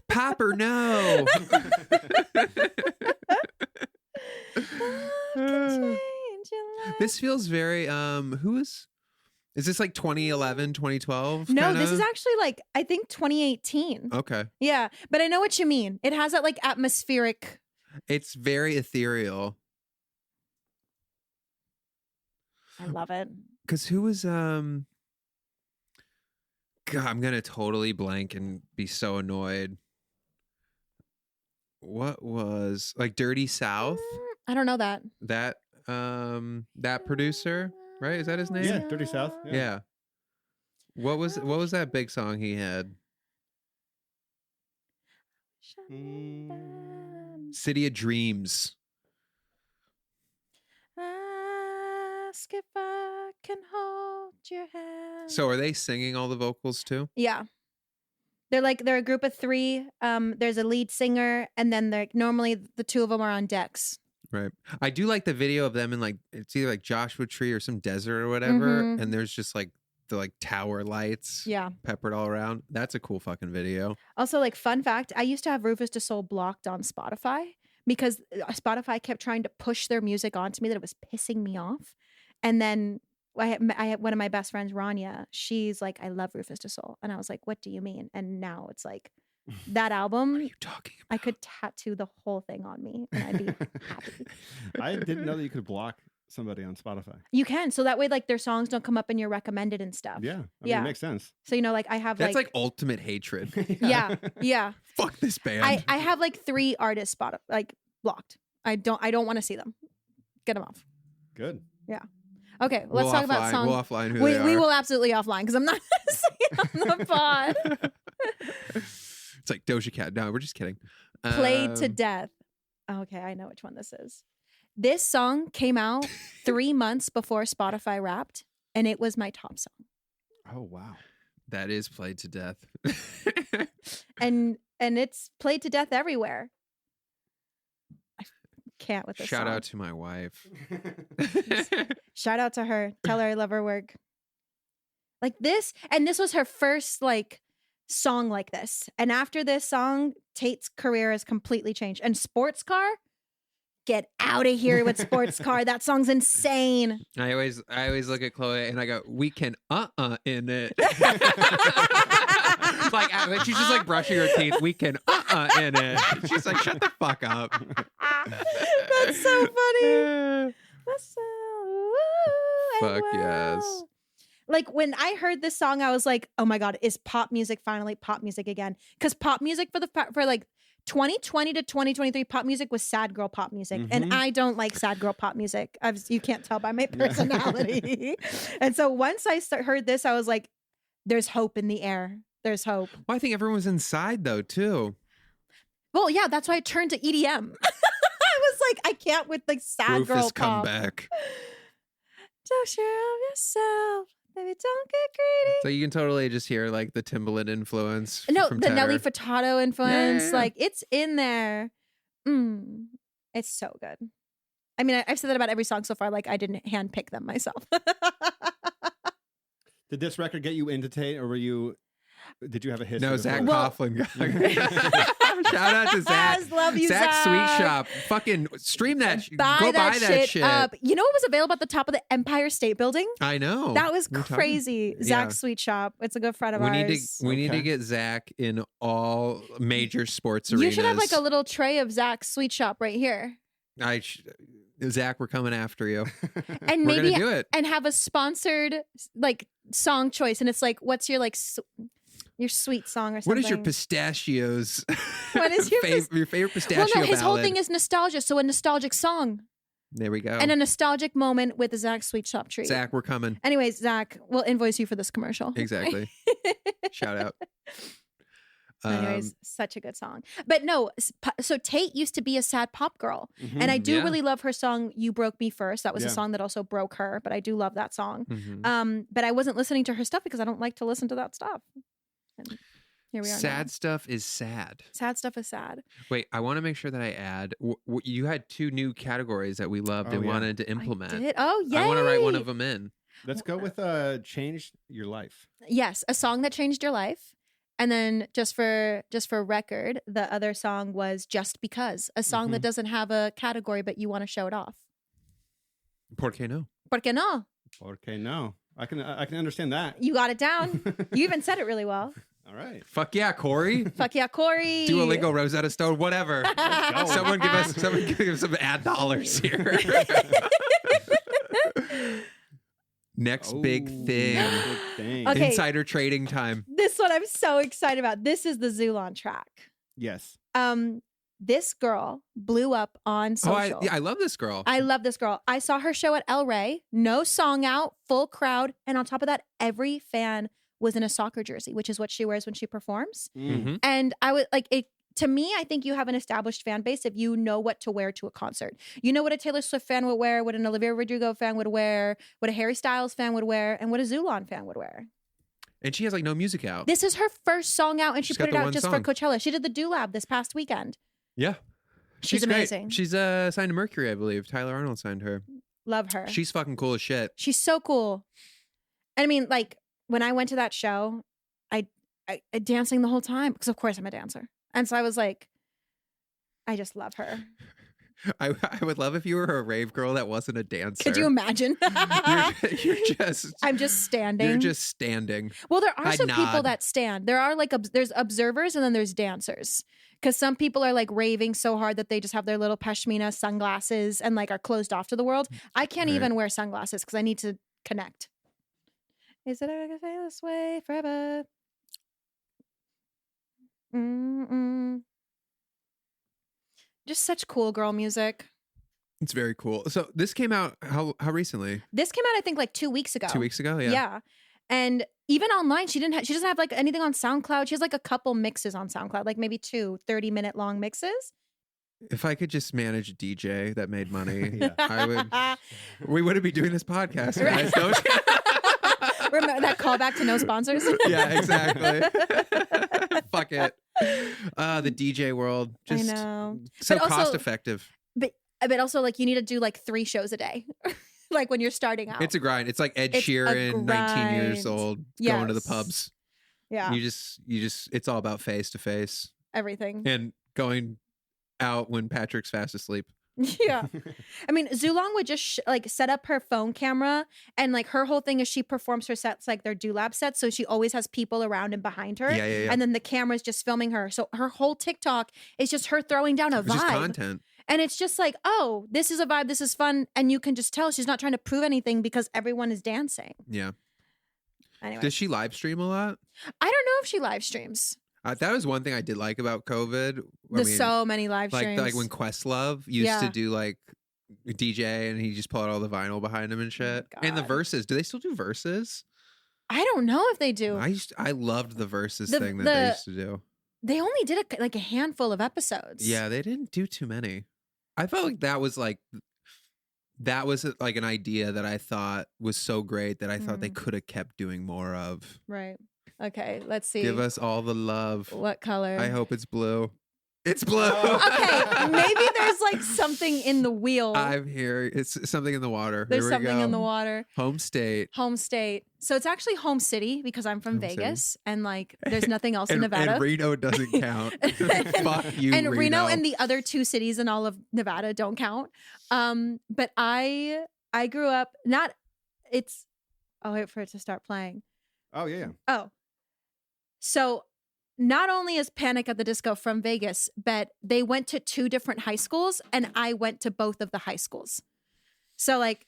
Popper, no. Change your life. This feels very is this like 2011, 2012? No, kinda? this is actually like, I think 2018. Okay. Yeah, but I know what you mean. It has that like atmospheric. It's very ethereal. I love it. Cause who was God, I'm gonna totally blank and be so annoyed. What was like Dirty South? I don't know that. That producer, right? Is that his name? Yeah, Dirty South. Yeah. What was that big song he had? City of Dreams. Ask if I can hold your hand. So are they singing all the vocals too? Yeah. They're a group of 3. There's a lead singer, and then they're normally the 2 of them are on decks. Right. I do like the video of them in like, it's either like Joshua Tree or some desert or whatever. Mhm. And there's just like the like tower lights peppered all around. That's a cool fucking video. Also, like, fun fact, I used to have Rufus Du Sol blocked on Spotify because Spotify kept trying to push their music onto me that it was pissing me off. And then I had one of my best friends, Rania. She's like, I love Rufus Du Sol. And I was like, what do you mean? And now it's like, that album, What are you talking about? I could tattoo the whole thing on me and I'd be happy. I didn't know that you could block somebody on Spotify. You can. So that way, like, their songs don't come up in your recommended and stuff. Yeah. I mean, Yeah. it makes sense. So, you know, like, I have That's like ultimate hatred. yeah. Fuck this band. I have like 3 artists blocked. I don't want to see them. Get them off. Good. Okay, let's talk about songs. We'll offline who We they are. will absolutely offline because I'm not saying on the pod. It's like Doja Cat. No, we're just kidding. Played to Death. Okay, I know which one this is. This song came out 3 months before Spotify Wrapped, and it was my top song. Oh, wow. That is Played to Death. And it's played to death everywhere. I can't with this Shout song. out to my wife. Shout out to her. Tell her I love her work. Like this, and this was her first like song like this. And after this song, Tate's career has completely changed. And Sports Car, get out of here with Sports Car. That song's insane. I always look at Chloe and I go, we can in it. Like she's just like brushing her teeth. We can in it. She's like, shut the fuck up. That's so funny. That's so Fuck yes. Like when I heard this song, I was like, oh my God, is pop music finally pop music again? Because pop music for like 2020 to 2023, pop music was sad girl pop music. And I don't like sad girl pop music. You can't tell by my personality. And so once I heard this, I was like, there's hope in the air. There's hope. Well, I think everyone was inside though, too. Well, yeah, that's why I turned to EDM. I was like, I can't with like sad girl Rufus, come pop. back. So sure of yourself. Baby, don't get greedy. So you can totally just hear like the Timbaland influence. No, from the Nelly Terror. Furtado influence. Yeah. Like, it's in there. It's so good. I mean, I've said that about every song so far. Like, I didn't handpick them myself. Did this record get you into Tate, or did you have a history? No, with Zach her? Coughlin. Shout out to Zach. Love you, Zach. Sweet Shop. Fucking stream that. Go Buy buy that shit. up. You know what was available at the top of the Empire State Building? I know. That was We were talking- crazy. Yeah. Zach's Sweet Shop. It's a good friend of We ours. need to Okay. get Zach in all major sports You arenas. should have like a little tray of Zach's Sweet Shop right here. Zach, we're coming after you. And We're maybe gonna do it. and have a sponsored like song choice. And it's like, what's your like your sweet song or something? What is your pistachios? What is your your favorite pistachio Well, no, his whole ballad? thing is nostalgia. So a nostalgic song There we go. and a nostalgic moment with the Zach Sweet Shop treat. Zach, we're coming. Anyways, Zach, we'll invoice you for this commercial. Exactly. Shout out. Anyways, such a good song. But no, so Tate used to be a sad pop girl. Mhm. And I do Yeah. really love her song, You Broke Me First. That was a Yeah. song that also broke her, but I do love that song. Mhm. But I wasn't listening to her stuff because I don't like to listen to that stuff. And here we are. Sad now. stuff is sad. Sad stuff is sad. Wait, I want to make sure that I add. You had 2 new categories that we loved Oh, and yeah. wanted to implement. I did. Oh, yay. I want to write one of them in. Let's go with "Changed Your Life." Yes, a song that changed your life. And then just for record, the other song was Just Because, a song that doesn't have a category, but you want to show it off. Por qué no? ¿Por qué no? Okay, no, I can understand that. You got it down. You even said it really well. All right. Fuck yeah, Corey. Fuck yeah, Corey. Duolingo, Rosetta Stone, whatever. go. Someone give us some ad dollars here. Next big Oh, thing. big thing. Okay. Insider trading time. This one I'm so excited about. This is the Zulon track. Yes. This girl blew up on social. I love this girl. I love this girl. I saw her show at El Rey. No song out, full crowd. And on top of that, every fan was in a soccer jersey, which is what she wears when she performs. Mm. Mhm. And I was like, to me, I think you have an established fan base if you know what to wear to a concert. You know what a Taylor Swift fan would wear, what an Olivia Rodrigo fan would wear, what a Harry Styles fan would wear, and what a Zulon fan would wear. And she has like no music out. This is her first song out, and she She's put got it the out one just song. for Coachella. She did the Do-Lab this past weekend. Yeah. She's great. amazing. She's signed to Mercury, I believe. Tyler Arnold signed her. Love her. She's fucking cool as shit. She's so cool. And I mean, like, when I went to that show, I dancing the whole time because, of course, I'm a dancer. And so I was like, I just love her. I would love if you were a rave girl that wasn't a dancer. Could you imagine? you're just. I'm just standing. You're just standing. Well, there are I'd some people nod. that stand. There are like there's observers and then there's dancers. Because some people are like raving so hard that they just have their little pashmina sunglasses and like are closed off to the world. I can't Right. even wear sunglasses because I need to connect. Is it ever gonna stay this way forever? Mm-mm. Just such cool girl music. It's very cool. So this came out how recently? This came out, I think, like 2 weeks ago. 2 weeks ago? Yeah. Yeah. And even online, she doesn't have like anything on SoundCloud. She has like a couple mixes on SoundCloud, like maybe 2 30-minute long mixes. If I could just manage a DJ that made money, Yeah. I would. We wouldn't be doing this podcast, guys. Right. Don't Remember that callback to no sponsors? Yeah, exactly. Fuck it. The DJ world, just I know. so But also- cost effective. But also, like, you need to do like 3 shows a day, like when you're starting out. It's a grind. It's like Ed It's a Sheeran, 19 years grind. old, going to the Yes. pubs. Yeah, You just, it's all about face to face everything. and going out when Patrick's fast asleep. Yeah. I mean, Zulong would just like set up her phone camera, and like her whole thing is she performs her sets like they're Do-Lab sets, so she always has people around and behind her. Yeah. And then the camera's just filming her. So her whole TikTok is just her throwing down a It's just vibe. content. And it's just like, oh, this is a vibe, this is fun. And you can just tell she's not trying to prove anything because everyone is dancing. Yeah. Anyway, Does she live stream a lot? I don't know if she live streams. That was one thing I did like about COVID. There's so many live streams. like when Questlove used to Yeah. do like DJ and he just pulled out all the vinyl behind him and shit. And the God. verses, do they still do verses? I don't know if they do. I loved the verses The- thing that the- they used to do. They only did like a handful of episodes. Yeah, they didn't do too many. I felt like that was like an idea that I thought was so great that I thought they could have kept doing more of. Right. Okay, let's see. Give us all the love. What color? I hope it's blue. It's blue. Okay, maybe there's like something in the wheel. I'm here. It's something in the water. There's Here we something go. in the water. Home state. Home state. So it's actually home city because I'm from Home city. Vegas and like there's nothing else in Nevada. And Reno doesn't count. Fuck you, and Reno Reno. and the other 2 cities in all of Nevada don't count. But I grew up I'll wait for it to start playing. Oh yeah. Oh. So not only is Panic at the Disco from Vegas, but they went to 2 different high schools and I went to both of the high schools. So like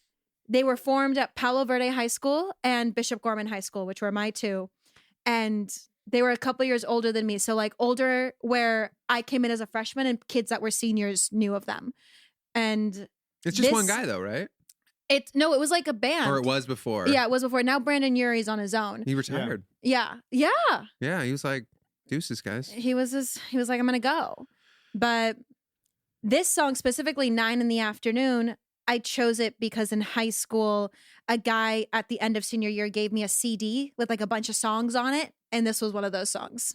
they were formed at Palo Verde High School and Bishop Gorman High School, which were my 2. And they were a couple years older than me. So like older where I came in as a freshman and kids that were seniors knew of them. And It's just one this- guy though, right? it was like a band. Or it was before. Yeah, it was before. Now Brandon Urie's on his own. He retired. Yeah. Yeah, he was like, deuces, guys. He was like, I'm gonna go. But this song specifically, 9 in the afternoon, I chose it because in high school, a guy at the end of senior year gave me a CD with like a bunch of songs on it, and this was one of those songs.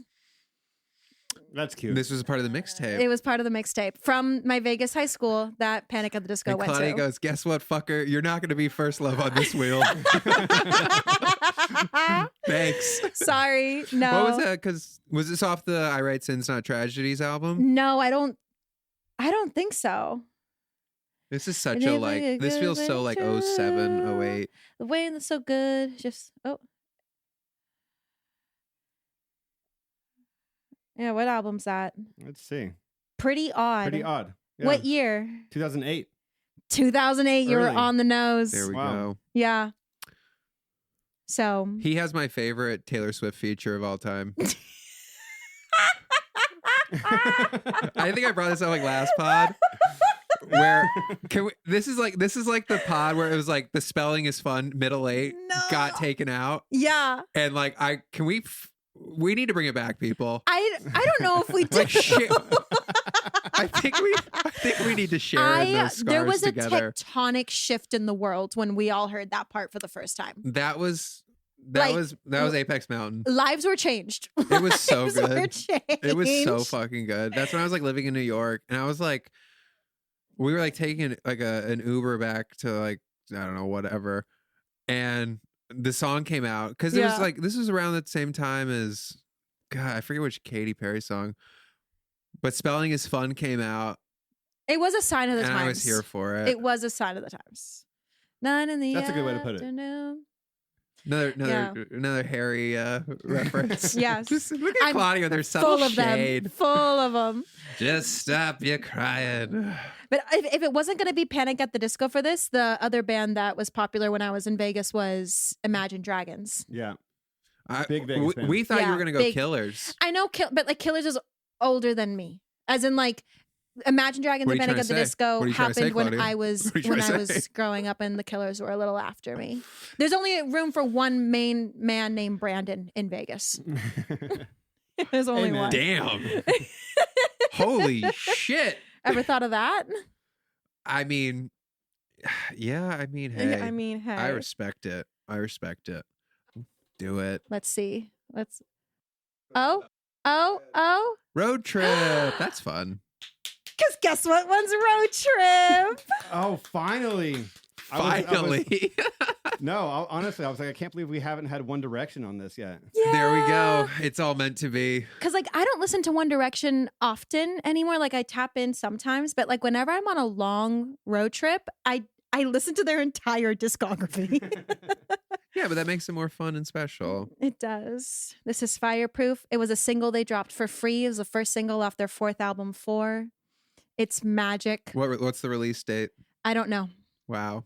That's cute. This was part of the mixtape. It was part of the mixtape from my Vegas high school that Panic at the Disco And went Claudia to. goes, guess what, fucker? You're not going to be first love on this wheel. Thanks. Sorry, no. What was that? Because was this off the I Write Sins Not Tragedies album? No, I don't think so. This is such a like, this feels so like 07, 08. The way that's so good. Just yeah, what album's that? Let's see. Pretty Odd. Pretty odd. Yeah. What year? 2008. 2008. You were Early. on the nose. There we Wow. go. Yeah. So He has my favorite Taylor Swift feature of all time. I think I brought this up like last pod. Where this is like the pod where it was like the spelling is fun, middle 8 No. got taken out. Yeah. And like We need to bring it back, people. I don't know if we did. Like shit. I think we need to share in those scars there was together. a tectonic shift in the world when we all heard that part for the first time. That was Like, Apex Mountain. Lives were changed. It was so Lives were good. changed. It was so fucking good. That's when I was like living in New York, and I was like, we were like taking like an Uber back to like I don't know whatever, and the song came out because it was like this was around the same time as God, I forget which Katy Perry song, but Spelling is Fun came out. It was a sign of the and times. I was here for it. It was a sign of the times. 9 in the That's a good way to put it. afternoon. Another Harry reference. Yes. Just look at I'm Claudia. There's subtle Full of shade. them. Full of them. Just stop your crying. But if it wasn't going to be Panic at the Disco for this, the other band that was popular when I was in Vegas was Imagine Dragons. Yeah. Big Vegas band. We thought you Yeah, were gonna go big. Killers. I know, but like Killers is older than me. As in like Imagine Dragons What are and you Panic trying at the to say? Disco What are you trying to say, happened when Claudia? I was What are you trying to say? growing up, and the Killers were a little after me. There's only room for one main man named Brandon in Vegas. There's only Amen. one. Damn. Holy shit. Ever thought of that? I mean, yeah. I mean, hey. I mean, hey. I respect it. Do it. Let's see. Oh. Road trip. That's fun. Because guess what one's Road Trip? Oh, finally. Finally. Honestly, I was like, I can't believe we haven't had One Direction on this yet. Yeah. There we go. It's all meant to be. Because like I don't listen to One Direction often anymore. Like I tap in sometimes, but like whenever I'm on a long road trip, I listen to their entire discography. Yeah, but that makes it more fun and special. It does. This is Fireproof. It was a single they dropped for free. It was the first single off their fourth album, 4. It's magic. What's the release date? I don't know. Wow.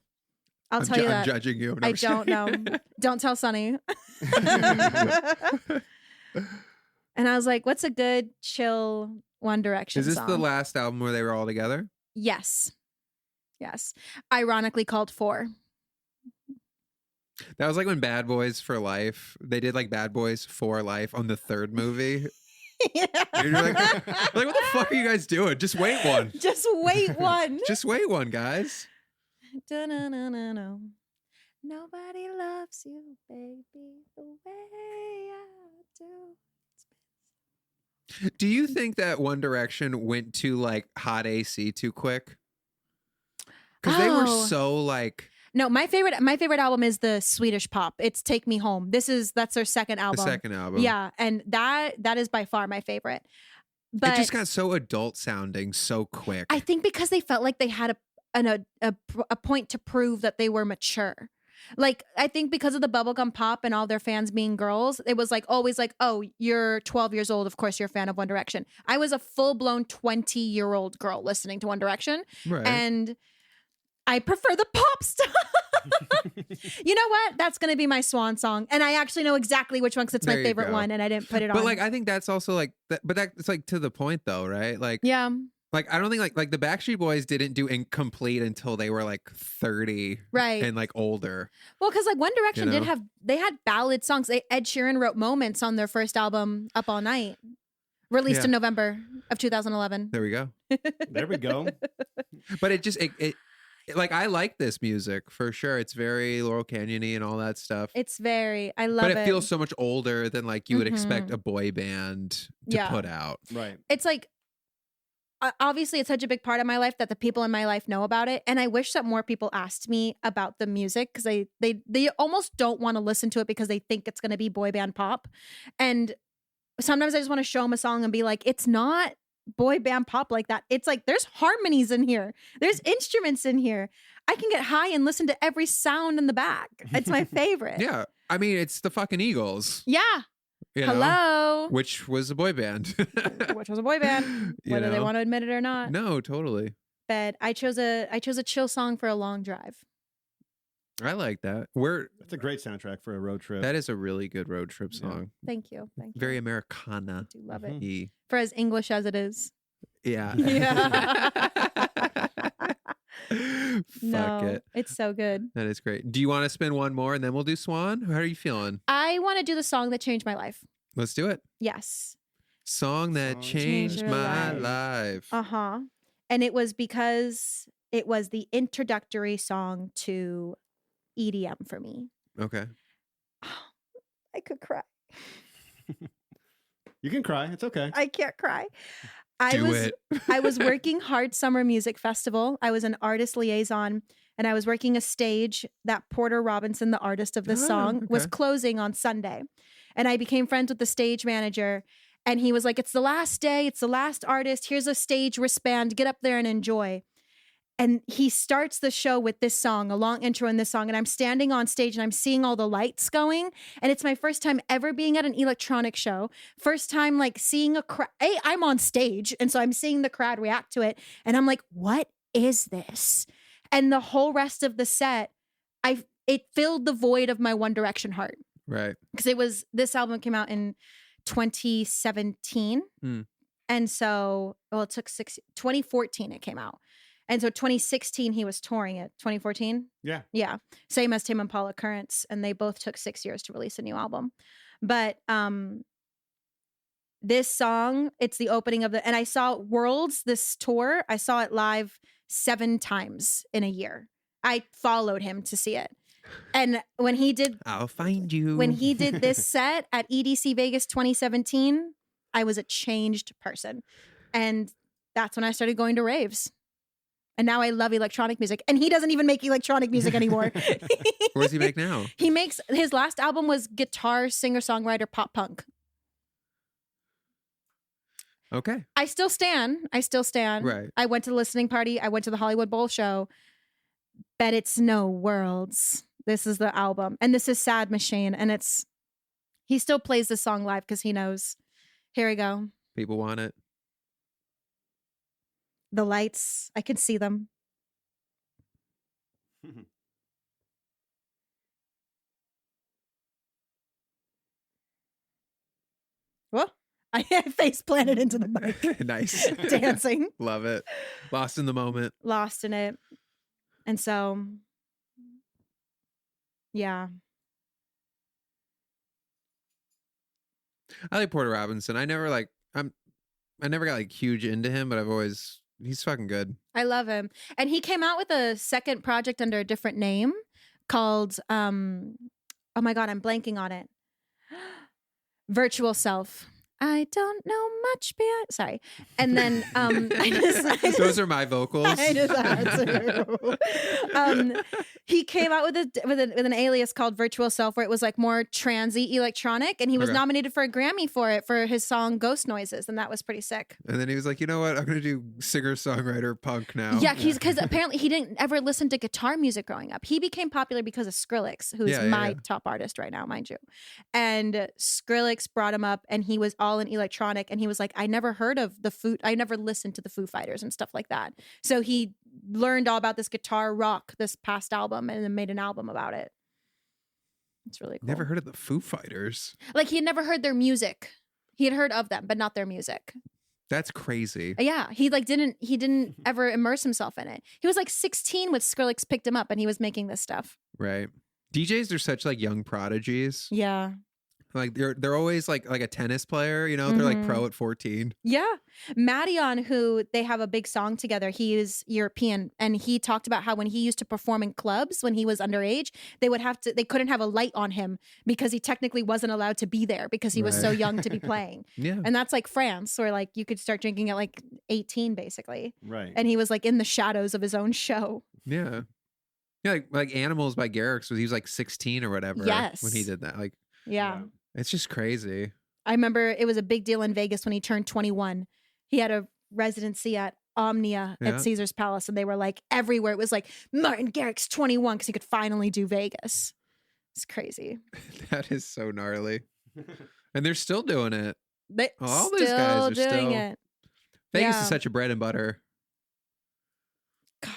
I'll tell you I'm that. judging you. No, I I'm just don't kidding. know. Don't tell Sonny. And I was like, what's a good, chill One Direction Is this song? the last album where they were all together? Yes. Ironically called 4. That was like when Bad Boys for Life, they did like Bad Boys for Life on the third movie. Yeah. And you're like, what the fuck are you guys doing? Just wait one. Just wait one. Just wait one, guys. Da-na-na-na-na. Nobody loves you, baby, the way I do. Do you think that One Direction went to like hot AC too quick? Because they were Oh. so like No, my favorite album is the Swedish pop. It's Take Me Home. That's their second the album. second album. Yeah, and that is by far my favorite. But it just got so adult sounding so quick. I think because they felt like they had a point to prove that they were mature. Like, I think because of the bubblegum pop and all their fans being girls, it was like always like, oh, you're 12 years old. Of course, you're a fan of One Direction. I was a full-blown 20-year-old girl listening to One Direction. Right. And I prefer the pop stuff. You know what? That's going to be my swan song. And I actually know exactly which one because it's There my you favorite go. one and I didn't put it on. But like I think that's also like that, but that's like to the point though, right? Like yeah. Like I don't think like the Backstreet Boys didn't do Incomplete until they were like 30 Right. and like older. Well, because like One Direction You know? they had ballad songs. Ed Sheeran wrote Moments on their first album, Up All Night, released Yeah. in November of 2011. There we go. There we go. But it like I like this music for sure. It's very Laurel Canyon-y and all that stuff. I love but it. it feels so much older than like you would Mhm. expect a boy band to Yeah. put out. Right. It's like, obviously it's such a big part of my life that the people in my life know about it. And I wish that more people asked me about the music because they almost don't want to listen to it because they think it's going to be boy band pop. And sometimes I just want to show them a song and be like, it's not boy band pop like that. It's like, there's harmonies in here. There's instruments in here. I can get high and listen to every sound in the back. It's my favorite. Yeah. I mean, it's the fucking Eagles. Yeah. You know? Hello. Which was a boy band. Which was a boy band, You whether they know? want to admit it or not. No, totally. But I chose a chill song for a long drive. I like that. That's a great soundtrack for a road trip. That is a really good road trip Yeah. song. Thank you. Thank you. Very Americana. I do love it. Mhm. For as English as it is. Yeah. Yeah. Fuck it. It's so good. That is great. Do you want to spin one more and then we'll do Swan? How are you feeling? I want to do the song that changed my life. Let's do it. Yes. Song that Song changed Changed your my life. life. And it was because it was the introductory song to EDM for me. Okay. I could cry. You can cry. It's okay. I can't cry. Do it. I was working Hard Summer Music Festival. I was an artist liaison, and I was working a stage that Porter Robinson, the artist of this song, was okay. closing on Sunday. And I became friends with the stage manager, and he was like, "It's the last day. It's the last artist. Here's a stage wristband. Get up there and enjoy." And he starts the show with this song, a long intro in this song. And I'm standing on stage and I'm seeing all the lights going. And it's my first time ever being at an electronic show. First time like seeing a crowd. I'm on stage. And so I'm seeing the crowd react to it. And I'm like, what is this? And the whole rest of the set, it filled the void of my One Direction heart. Right. Because this album came out in 2017. And so, it took 2014 it came out. And so 2016, he was touring it. 2014? Yeah. Yeah. Same as Tame Impala Currents. And they both took 6 years to release a new album. But this song, it's the opening of and I saw Worlds, this tour. I saw it live 7 times in a year. I followed him to see it. And when he did... I'll find you. When he did this set at EDC Vegas 2017, I was a changed person. And that's when I started going to raves. And now I love electronic music. And he doesn't even make electronic music anymore. What does he make now? His last album was guitar, singer-songwriter, pop punk. Okay. I still stand. Right. I went to the listening party. I went to the Hollywood Bowl show. But it's no Worlds. This is the album. And this is Sad Machine. And he still plays this song live because he knows. Here we go. People want it. The lights, I can see them. Whoa. I face planted into the mic. Nice. Dancing. Love it. Lost in the moment. Lost in it. And so, yeah. I like Porter Robinson. I never got like huge into him, but he's fucking good. I love him. And he came out with a second project under a different name called oh my God, I'm blanking on it. Virtual Self. I don't know much beyond. Sorry. And then Those are my vocals. I just had to. He came out with an alias called Virtual Self, where it was like more transy electronic, and he was nominated for a Grammy for it for his song Ghost Noises, and that was pretty sick. And then he was like, you know what? I'm gonna do singer-songwriter punk now. Yeah, because apparently he didn't ever listen to guitar music growing up. He became popular because of Skrillex, who's my top artist right now, mind you. And Skrillex brought him up, and he was all in electronic, and he was like, I never listened to the Foo Fighters and stuff like that. So he learned all about this guitar rock this past album and then made an album about it. It's really cool. Never heard of the Foo Fighters. Like he had never heard their music. He had heard of them, but not their music. That's crazy. Yeah, he didn't ever immerse himself in it. He was like 16 when Skrillex picked him up and he was making this stuff. Right. DJs are such like young prodigies. Yeah. Like they're always like a tennis player, you know, they're like pro at 14. Yeah. Madion, who they have a big song together, he is European, and he talked about how when he used to perform in clubs when he was underage, they couldn't have a light on him because he technically wasn't allowed to be there because he was so young to be playing. Yeah. And that's like France, where like you could start drinking at like 18 basically. Right. And he was like in the shadows of his own show. Yeah. Yeah, like Animals by Garrix he was like 16 or whatever. Yes. When he did that. Like Yeah. It's just crazy. I remember it was a big deal in Vegas when he turned 21. He had a residency at Omnia at Caesar's Palace, and they were like everywhere. It was like Martin Garrix 21 because he could finally do Vegas. It's crazy. That is so gnarly. And they're still doing it. All still those guys are doing still it. Vegas Yeah. is such a bread and butter. God.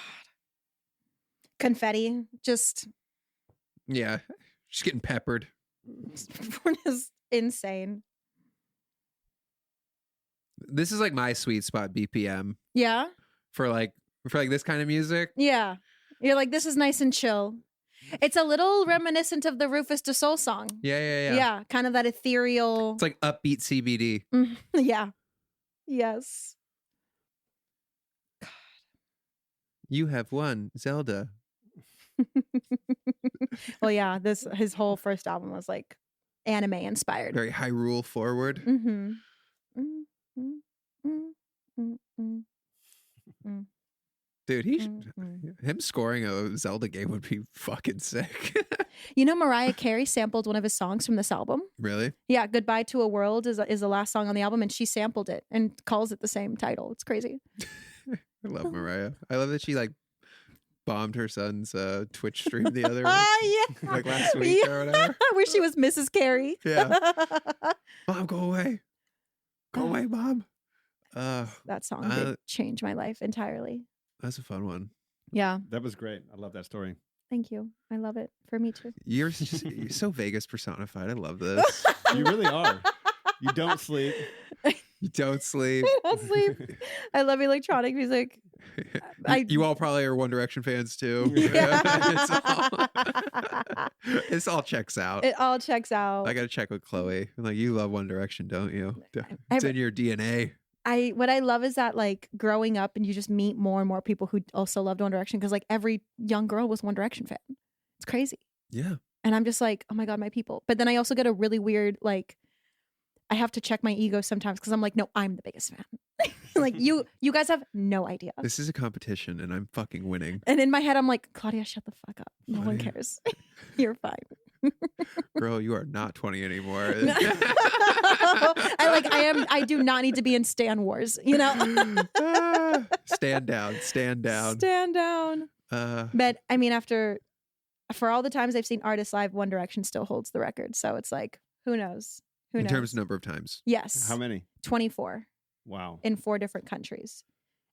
Confetti. Just Getting peppered. is insane. This is like my sweet spot BPM Yeah. for like this kind of music. Yeah. You're like, this is nice and chill. It's a little reminiscent of the Rufus Du Sol song. Yeah. Yeah, kind of that ethereal. It's like upbeat CBD. Yeah. Yes. You have won, Zelda. Well, yeah, his whole first album was like anime inspired. Very Hyrule forward. Mm-hmm. Mm-hmm. Mm-hmm. Mm-hmm. Dude, him scoring a Zelda game would be fucking sick. You know, Mariah Carey sampled one of his songs from this album. Really? Yeah, "Goodbye to a World" is the last song on the album, and she sampled it and calls it the same title. It's crazy. I love Mariah. I love that she like bombed her son's Twitch stream the other Yeah. like last week or whatever. Where she was Mrs. Carey. Yeah. Mom, go away. Go away, Mom. That song did change my life entirely. That's a fun one. Yeah. That was great. I love that story. Thank you. I love it. For me too. You're so Vegas personified. I love this. You really are. You don't sleep. You don't sleep. I don't sleep. I love electronic music. You all probably are One Direction fans too. Yeah. It's all checks out. It all checks out. I got to check with Chloe. I'm like, you love One Direction, don't you? It's in your DNA. What I love is that like growing up and you just meet more and more people who also loved One Direction because like every young girl was One Direction fan. It's crazy. Yeah. And I'm just like, oh my God, my people. But then I also get a really weird, like, I have to check my ego sometimes because I'm like, no, I'm the biggest fan. Like you guys have no idea. This is a competition and I'm fucking winning. And in my head, I'm like, Claudia, shut the fuck up. No one cares. You're fine. Girl, you are not 20 anymore. I do not need to be in Stan Wars, you know? Stand down. Stand down. But I mean, for all the times I've seen artists live, One Direction still holds the record. So it's like, who knows? In terms of number of times. Yes. How many? 24. Wow. In 4 different countries.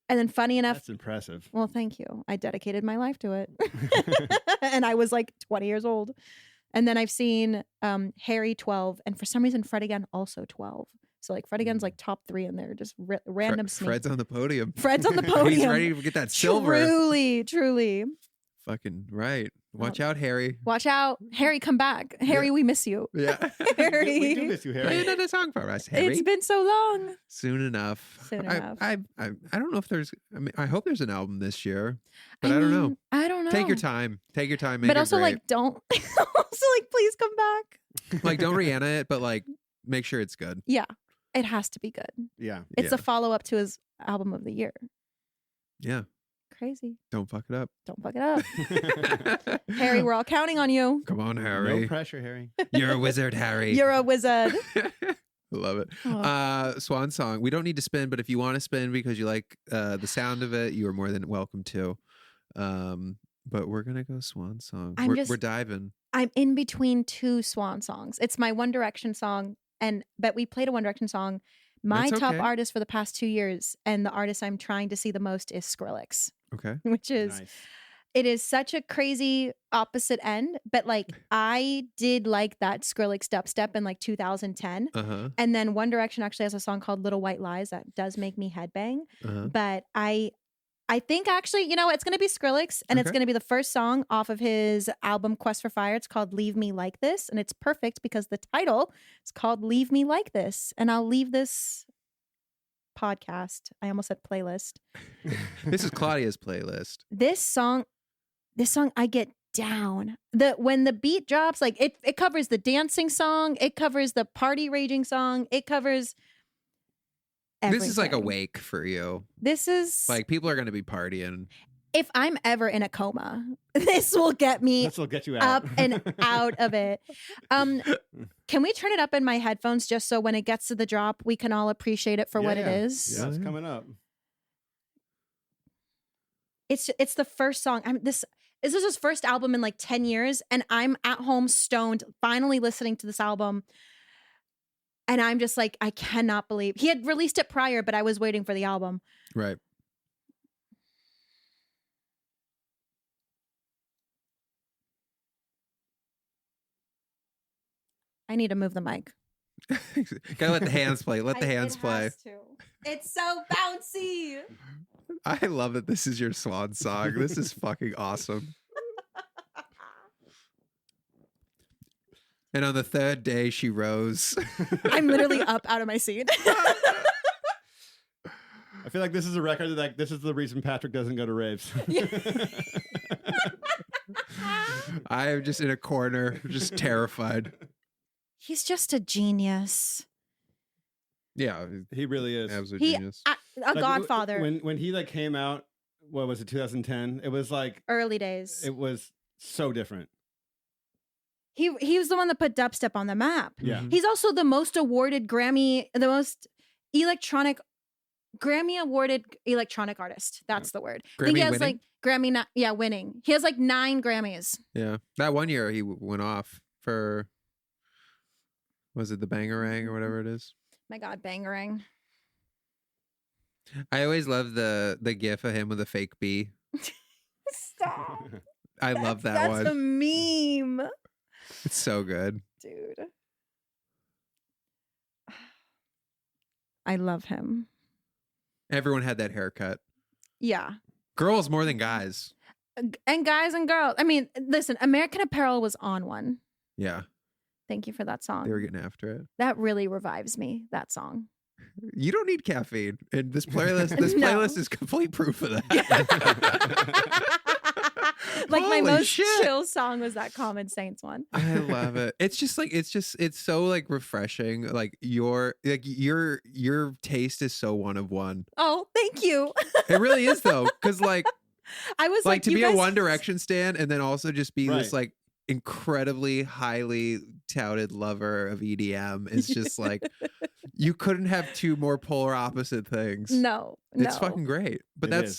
And then funny enough. That's impressive. Well, thank you. I dedicated my life to it. And I was like 20 years old. And then I've seen Harry 12. And for some reason, Fred again also 12. So like Fred again's like top 3 in there. Just random sneak. Fred's on the podium. He's ready to get that silver. Truly. Fucking right. Watch out, Harry. Watch out. Harry, come back. Harry, we miss you. Yeah. Harry. We do miss you, Harry. Play another song for us, Harry. It's been so long. Soon enough. I don't know if there's, I hope there's an album this year, but I don't know. I don't know. Take your time. Make but it also great. like, don't, also like, please come back. Like, don't Rihanna it, but like, make sure it's good. Yeah. It has to be good. Yeah. It's a follow-up to his album of the year. Yeah. Crazy. Don't fuck it up. Don't fuck it up. Harry, we're all counting on you. Come on, Harry. No pressure, Harry. You're a wizard, Harry. You're a wizard. Love it. Oh. Swan song. We don't need to spin, but if you want to spin because you like the sound of it, you are more than welcome to. But we're gonna go Swan song. We're diving. I'm in between 2 Swan songs. It's my One Direction song, but we played a One Direction song. My top artist for the past 2 years, and the artist I'm trying to see the most is Skrillex. Okay. Which is, nice. It is such a crazy opposite end, but like I did like that Skrillex dubstep in like 2010. Uh-huh. And then One Direction actually has a song called Little White Lies that does make me headbang. Uh-huh. But I think actually, you know, it's going to be Skrillex, and it's going to be the first song off of his album Quest for Fire. It's called Leave Me Like This, and it's perfect because the title is called Leave Me Like This. And I'll leave this podcast. I almost said playlist. This is Claudia's playlist. This song I get down. When the beat drops, like it covers the dancing song, it covers the party raging song, it covers everything. This is like a wake for you. This is like people are going to be partying. If I'm ever in a coma, this will get me This will get you out. up and out of it. Can we turn it up in my headphones just so when it gets to the drop, we can all appreciate it for what it is? Yeah, it's coming up. It's the first song. This is his first album in like 10 years, and I'm at home stoned, finally listening to this album. And I'm just like, I cannot believe he had released it prior, but I was waiting for the album. Right. I need to move the mic. Gotta let the hands play. Let the hands play. It's so bouncy. I love that this is your swan song. This is fucking awesome. And on the third day, she rose. I'm literally up out of my seat. I feel like this is a record that like this is the reason Patrick doesn't go to raves. I am just in a corner, just terrified. He's just a genius. Yeah, He really is. absolute He genius. a godfather. When he like came out, what was it, 2010? It was like Early days. it was so different. He was the one that put dubstep on the map. Yeah. He's also the most awarded Grammy awarded electronic artist. That's the word. I think he has winning? like winning. He has like 9 Grammys. Yeah, that one year he went off for, was it the Bangarang or whatever it is? My God, Bangarang. I always love the gif of him with a fake bee. Stop. I love that one. That's a meme. It's so good. Dude. I love him. Everyone had that haircut. Yeah. Girls more than guys. And guys and girls. I mean, listen, American Apparel was on one. Yeah, Thank you for that song. they were getting after it. That really revives me, that song. You don't need caffeine, and this playlist. This No. playlist is complete proof of that. Like my Holy most shit. chill song was that Common Saints one. I love it. It's just like it's so like refreshing. Like your taste is so one of one. Oh, thank you. It really is though, because like I was like to you be guys- a One Direction stan and then also just be this Right. like incredibly highly touted lover of EDM is just like you couldn't have two more polar opposite things. No. It's fucking great. But It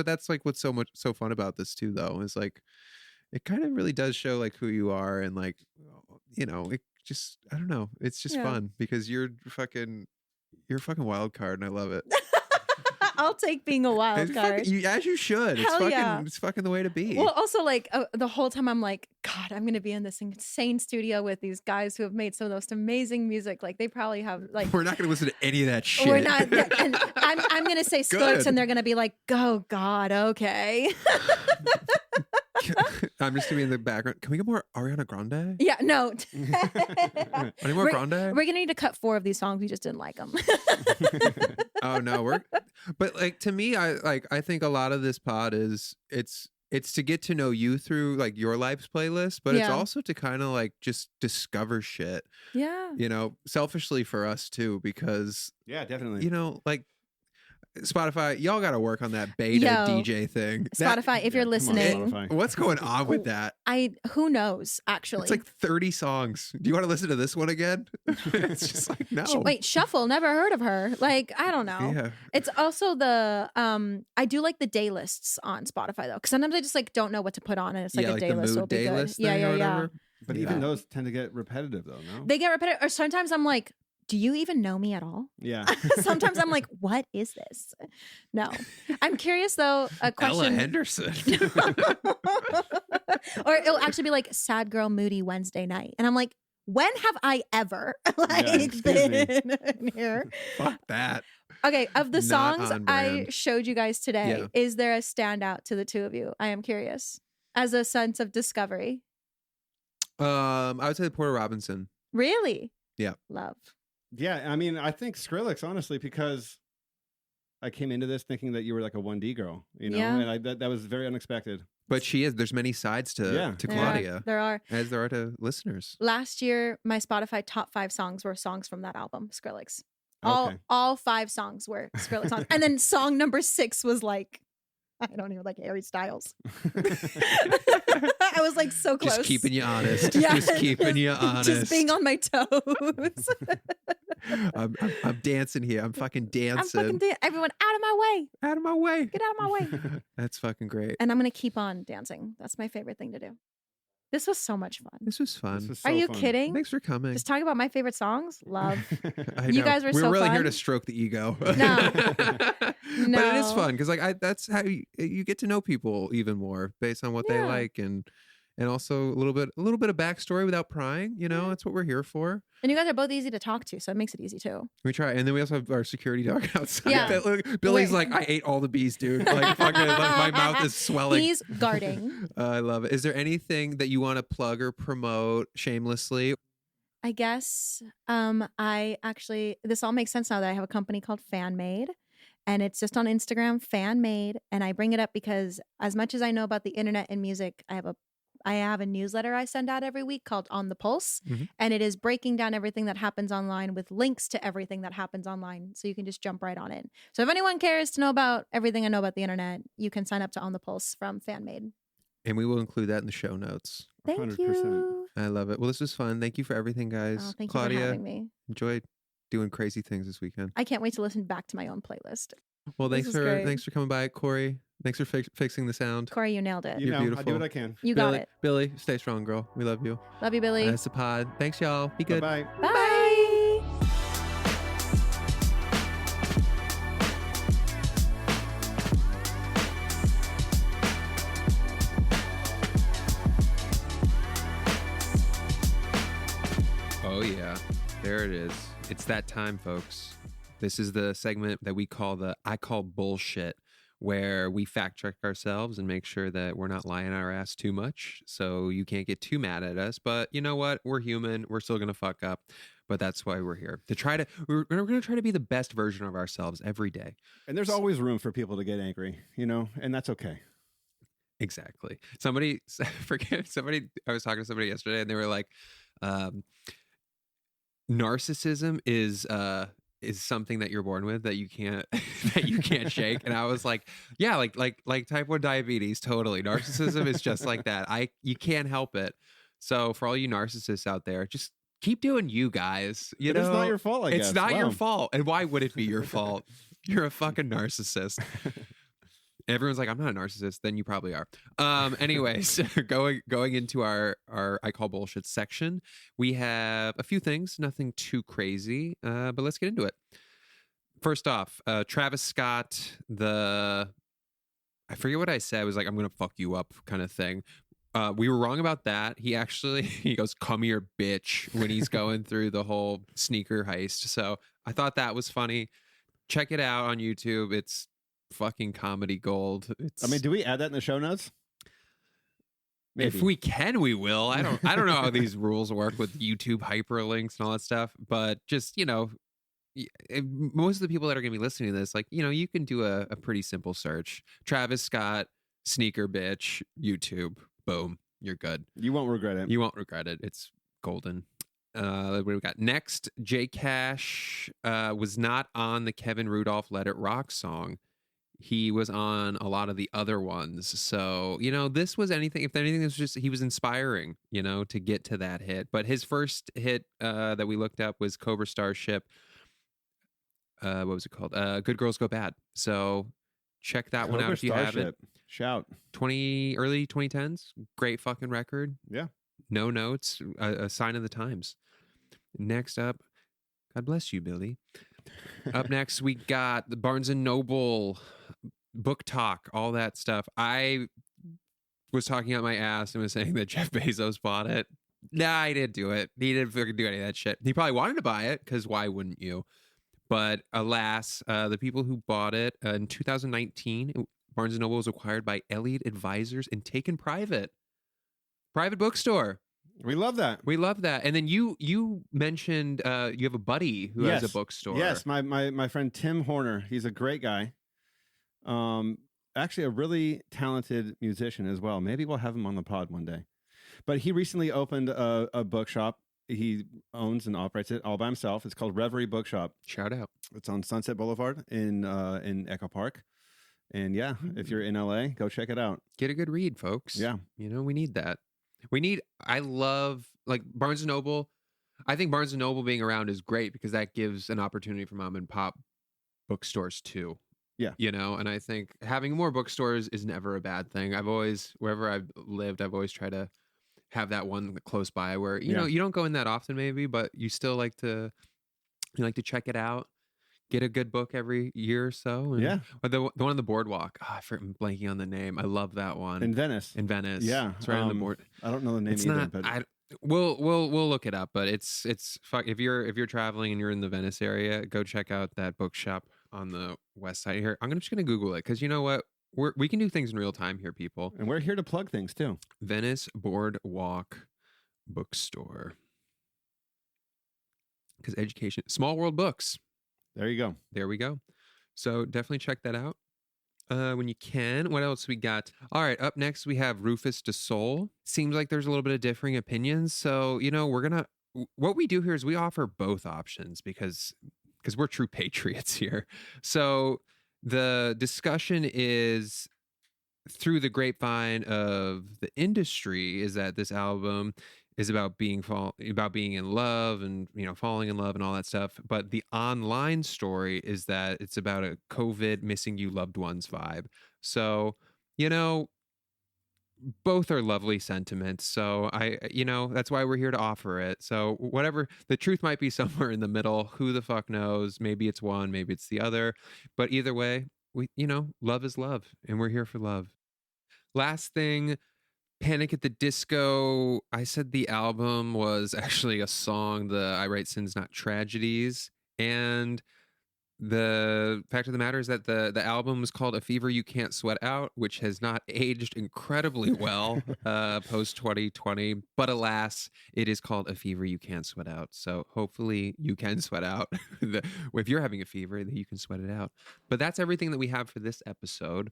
that's like what's so fun about this too though, is like it kind of really does show like who you are and like, you know, it just, I don't know. It's just Yeah. fun because you're a fucking wild card and I love it. I'll take being a wild It's fucking- card. as you should. Hell yeah. It's fucking the way to be. Well, also like the whole time I'm like, God, I'm gonna be in this insane studio with these guys who have made some of the most amazing music. Like they probably have like We're not going to listen to any of that shit. we're not. And I'm gonna say skirts, Good. and they're gonna be like, "Oh God, okay." I'm just going to be in the background. Can we get more Ariana Grande? Yeah, no. Any more We're- Grande? We're gonna need to cut 4 of these songs. We just didn't like them. Oh no, but like to me, I think a lot of this pod is it's to get to know you through like your life's playlist, but it's Yeah. also to kind of like just discover shit, Yeah. you know, selfishly for us too, because Yeah, definitely. you know, like Spotify, y'all got to work on that beta Yo, DJ thing. That- Spotify, if Yeah, you're come on, listening, Spotify. what's going on with that? who knows? Actually, It's like 30 songs. Do you want to listen to this one again? It's just like no. Wait, Shuffle. Never heard of her. Like I don't know. Yeah. It's also the I do like the day lists on Spotify though, because sometimes I just like don't know what to put on, and it's like Yeah, a day the list mood will be day good. list Yeah, thing yeah, or yeah. whatever. But Yeah. even those tend to get repetitive though, no? They get repetitive. Or sometimes I'm like, do you even know me at all? Yeah. Sometimes I'm like, what is this? No. I'm curious though, a Ella question. Henderson. Or it'll actually be like sad girl moody Wednesday night. And I'm like, when have I ever excuse been me. in here? Fuck that. Okay, of the Not songs on I brand. showed you guys today, Yeah. is there a standout to the two of you? I am curious. As a sense of discovery. I would say Porter Robinson. Really? Yeah. Love. Yeah, I mean, I think Skrillex, honestly, because I came into this thinking that you were like a 1D girl, you know, Yeah. and that was very unexpected. But there's many sides to Yeah. Claudia, There are. as there are to listeners. Last year, my Spotify top 5 songs were songs from that album, Skrillex. Okay. All 5 songs were Skrillex songs. And then song number 6 was like, I don't even like Harry Styles. I was like so close. Just keeping you honest. Yeah. Just keeping you honest. Just being on my toes. I'm dancing here. I'm fucking dancing. Everyone out of my way. Out of my way. Get out of my way. That's fucking great. And I'm going to keep on dancing. That's my favorite thing to do. This was so much fun. This was fun. This was Are so you fun. kidding? Thanks for coming. Just talking about my favorite songs? Love. I You know. guys were We're so really here fun. to stroke the ego. No. But it is No. fun because like that's how you get to know people even more based on what they Yeah. like, and and also a little bit of backstory without prying. You know, that's what we're here for. And you guys are both easy to talk to, so it makes it easy too. We try, and then we also have our security dog outside. Yeah. Billy's like, I ate all the bees, dude. Like, fucking, like my mouth is swelling. He's guarding. I love it. Is there anything that you want to plug or promote shamelessly? I guess this all makes sense now that I have a company called Fanmade, and it's just on Instagram, Fanmade. And I bring it up because as much as I know about the internet and music, I have a newsletter I send out every week called On the Pulse, and it is breaking down everything that happens online with links to everything that happens online, so you can just jump right on it. So if anyone cares to know about everything I know about the internet, you can sign up to On the Pulse from Fanmade. And we will include that in the show notes. Thank 100%. you. I love it. Well, this was fun. Thank you for everything, guys. Oh, thank Claudia, you for having me. enjoyed doing crazy things this weekend. I can't wait to listen back to my own playlist. Well, This thanks is for great. coming by, Corey. Thanks for fixing the sound. Corey, you nailed it. You You're know, I beautiful. do what I can. You Billy, got it. Billy, stay strong, girl. We love you. Love you, Billy. That's the pod. Thanks, y'all. Be good. Bye-bye. Bye. Oh, yeah. There it is. It's that time, folks. This is the segment that we call the I Call Bullshit, where we fact check ourselves and make sure that we're not lying our ass too much. So you can't get too mad at us. But you know what? We're human. We're still going to fuck up. But that's why we're here. We're going to try to be the best version of ourselves every day. And there's always room for people to get angry, you know, and that's okay. Exactly. I was talking to somebody yesterday and they were like, narcissism is something that you're born with that you can't shake. And I was like, yeah, like type 1 diabetes, totally. Narcissism is just like that. You can't help it. So for all you narcissists out there, just keep doing you guys. You know, it's not your fault, I guess. It's not your Wow. fault. And why would it be your fault? You're a fucking narcissist. Everyone's like, I'm not a narcissist. Then you probably are. Anyways, going into our I Call Bullshit section, we have a few things, nothing too crazy, but let's get into it. First off, Travis Scott, I forget what I said. It was like, I'm going to fuck you up kind of thing. We were wrong about that. He goes, come here, bitch, when he's going through the whole sneaker heist. So I thought that was funny. Check it out on YouTube. It's fucking comedy gold. Do we add that in the show notes? Maybe. If we can, we will. I don't know how these rules work with YouTube hyperlinks and all that stuff, but just, you know, most of the people that are going to be listening to this, like, you know, you can do a pretty simple search. Travis Scott, sneaker bitch, YouTube, boom, you're good. You won't regret it. You won't regret it. It's golden. What do we got next? J Cash was not on the Kevin Rudolph Let It Rock song. He was on a lot of the other ones. So, you know, this was anything, if anything, it was just, he was inspiring, you know, to get to that hit. But his first hit that we looked up was Cobra Starship. What was it called? Good Girls Go Bad. So check that one out if you haven't. Shout. Early 2010s. Great fucking record. Yeah. No notes. A sign of the times. Next up, God bless you, Billy. Up next, we got the Barnes & Noble book talk, all that stuff. I was talking out my ass and was saying that Jeff Bezos bought it. Nah, he didn't do it. He didn't fucking do any of that shit. He probably wanted to buy it, because why wouldn't you? But alas, the people who bought it in 2019, Barnes & Noble was acquired by Elliott Advisors and taken private. Private bookstore. We love that. We love that. And then you mentioned you have a buddy who has a bookstore. Yes, my friend Tim Horner. He's a great guy. Actually a really talented musician as well. Maybe we'll have him on the pod one day. But he recently opened a bookshop. He owns and operates it all by himself. It's called Reverie Bookshop. Shout out. It's on Sunset Boulevard in Echo Park. And yeah, if you're in LA, go check it out. Get a good read, folks. Yeah. You know, we need that. I love, like, Barnes & Noble. I think Barnes & Noble being around is great because that gives an opportunity for mom and pop bookstores too. Yeah. You know, and I think having more bookstores is never a bad thing. Wherever I've lived, I've always tried to have that one close by where, you know, you don't go in that often maybe, but you still like to check it out, get a good book every year or so. And, Yeah. or the one on the boardwalk. Oh, I'm blanking on the name. I love that one. In Venice. In Venice. Yeah. It's right on the board. I don't know the name It's either, not. but We'll look it up. But it's fuck. If you're traveling and you're in the Venice area, go check out that bookshop on the west side here. I'm just gonna Google it because you know what, we can do things in real time here, people. and we're here to plug things too. Venice Boardwalk Bookstore. Because education, Small World Books. There you go. There we go. So definitely check that out when you can. What else we got? All right, up next we have Rufus de Sol. Seems like there's a little bit of differing opinions. So, what we do here is we offer both options because we're true patriots here. So the discussion is through the grapevine of the industry is that this album is about being in love and falling in love and all that stuff, but the online story is that it's about a COVID missing you loved ones vibe. So both are lovely sentiments. So that's why we're here to offer it. So whatever, the truth might be somewhere in the middle. Who the fuck knows? Maybe it's one, maybe it's the other, but either way, love is love and we're here for love. Last thing, Panic at the Disco. I said the album was actually a song, the I Write Sins Not Tragedies. And the fact of the matter is that the album was called A Fever You Can't Sweat Out, which has not aged incredibly well post 2020. But alas, it is called A Fever You Can't Sweat Out. So hopefully you can sweat out. If you're having a fever, that you can sweat it out. But that's everything that we have for this episode,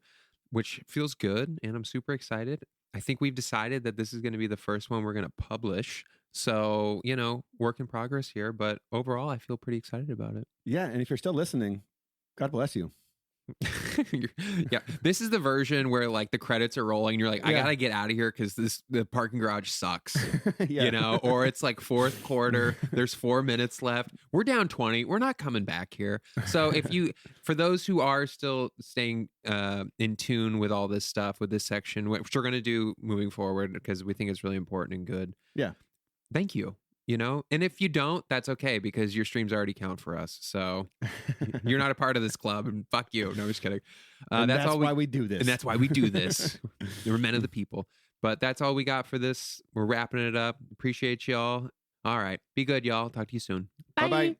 which feels good. And I'm super excited. I think we've decided that this is going to be the first one we're going to publish. So, work in progress here. But overall, I feel pretty excited about it. Yeah. And if you're still listening, God bless you. Yeah. This is the version where like the credits are rolling and you're like, I got to get out of here because the parking garage sucks, or it's like fourth quarter. There's 4 minutes left. We're down 20. We're not coming back here. So for those who are still staying in tune with all this stuff, with this section, which we're going to do moving forward because we think it's really important and good. Yeah. Thank you. And if you don't, that's okay because your streams already count for us. So you're not a part of this club and fuck you. No, just kidding. That's why we do this. And that's why we do this. We're men of the people. But that's all we got for this. We're wrapping it up. Appreciate y'all. All right. Be good, y'all. Talk to you soon. Bye. Bye-bye.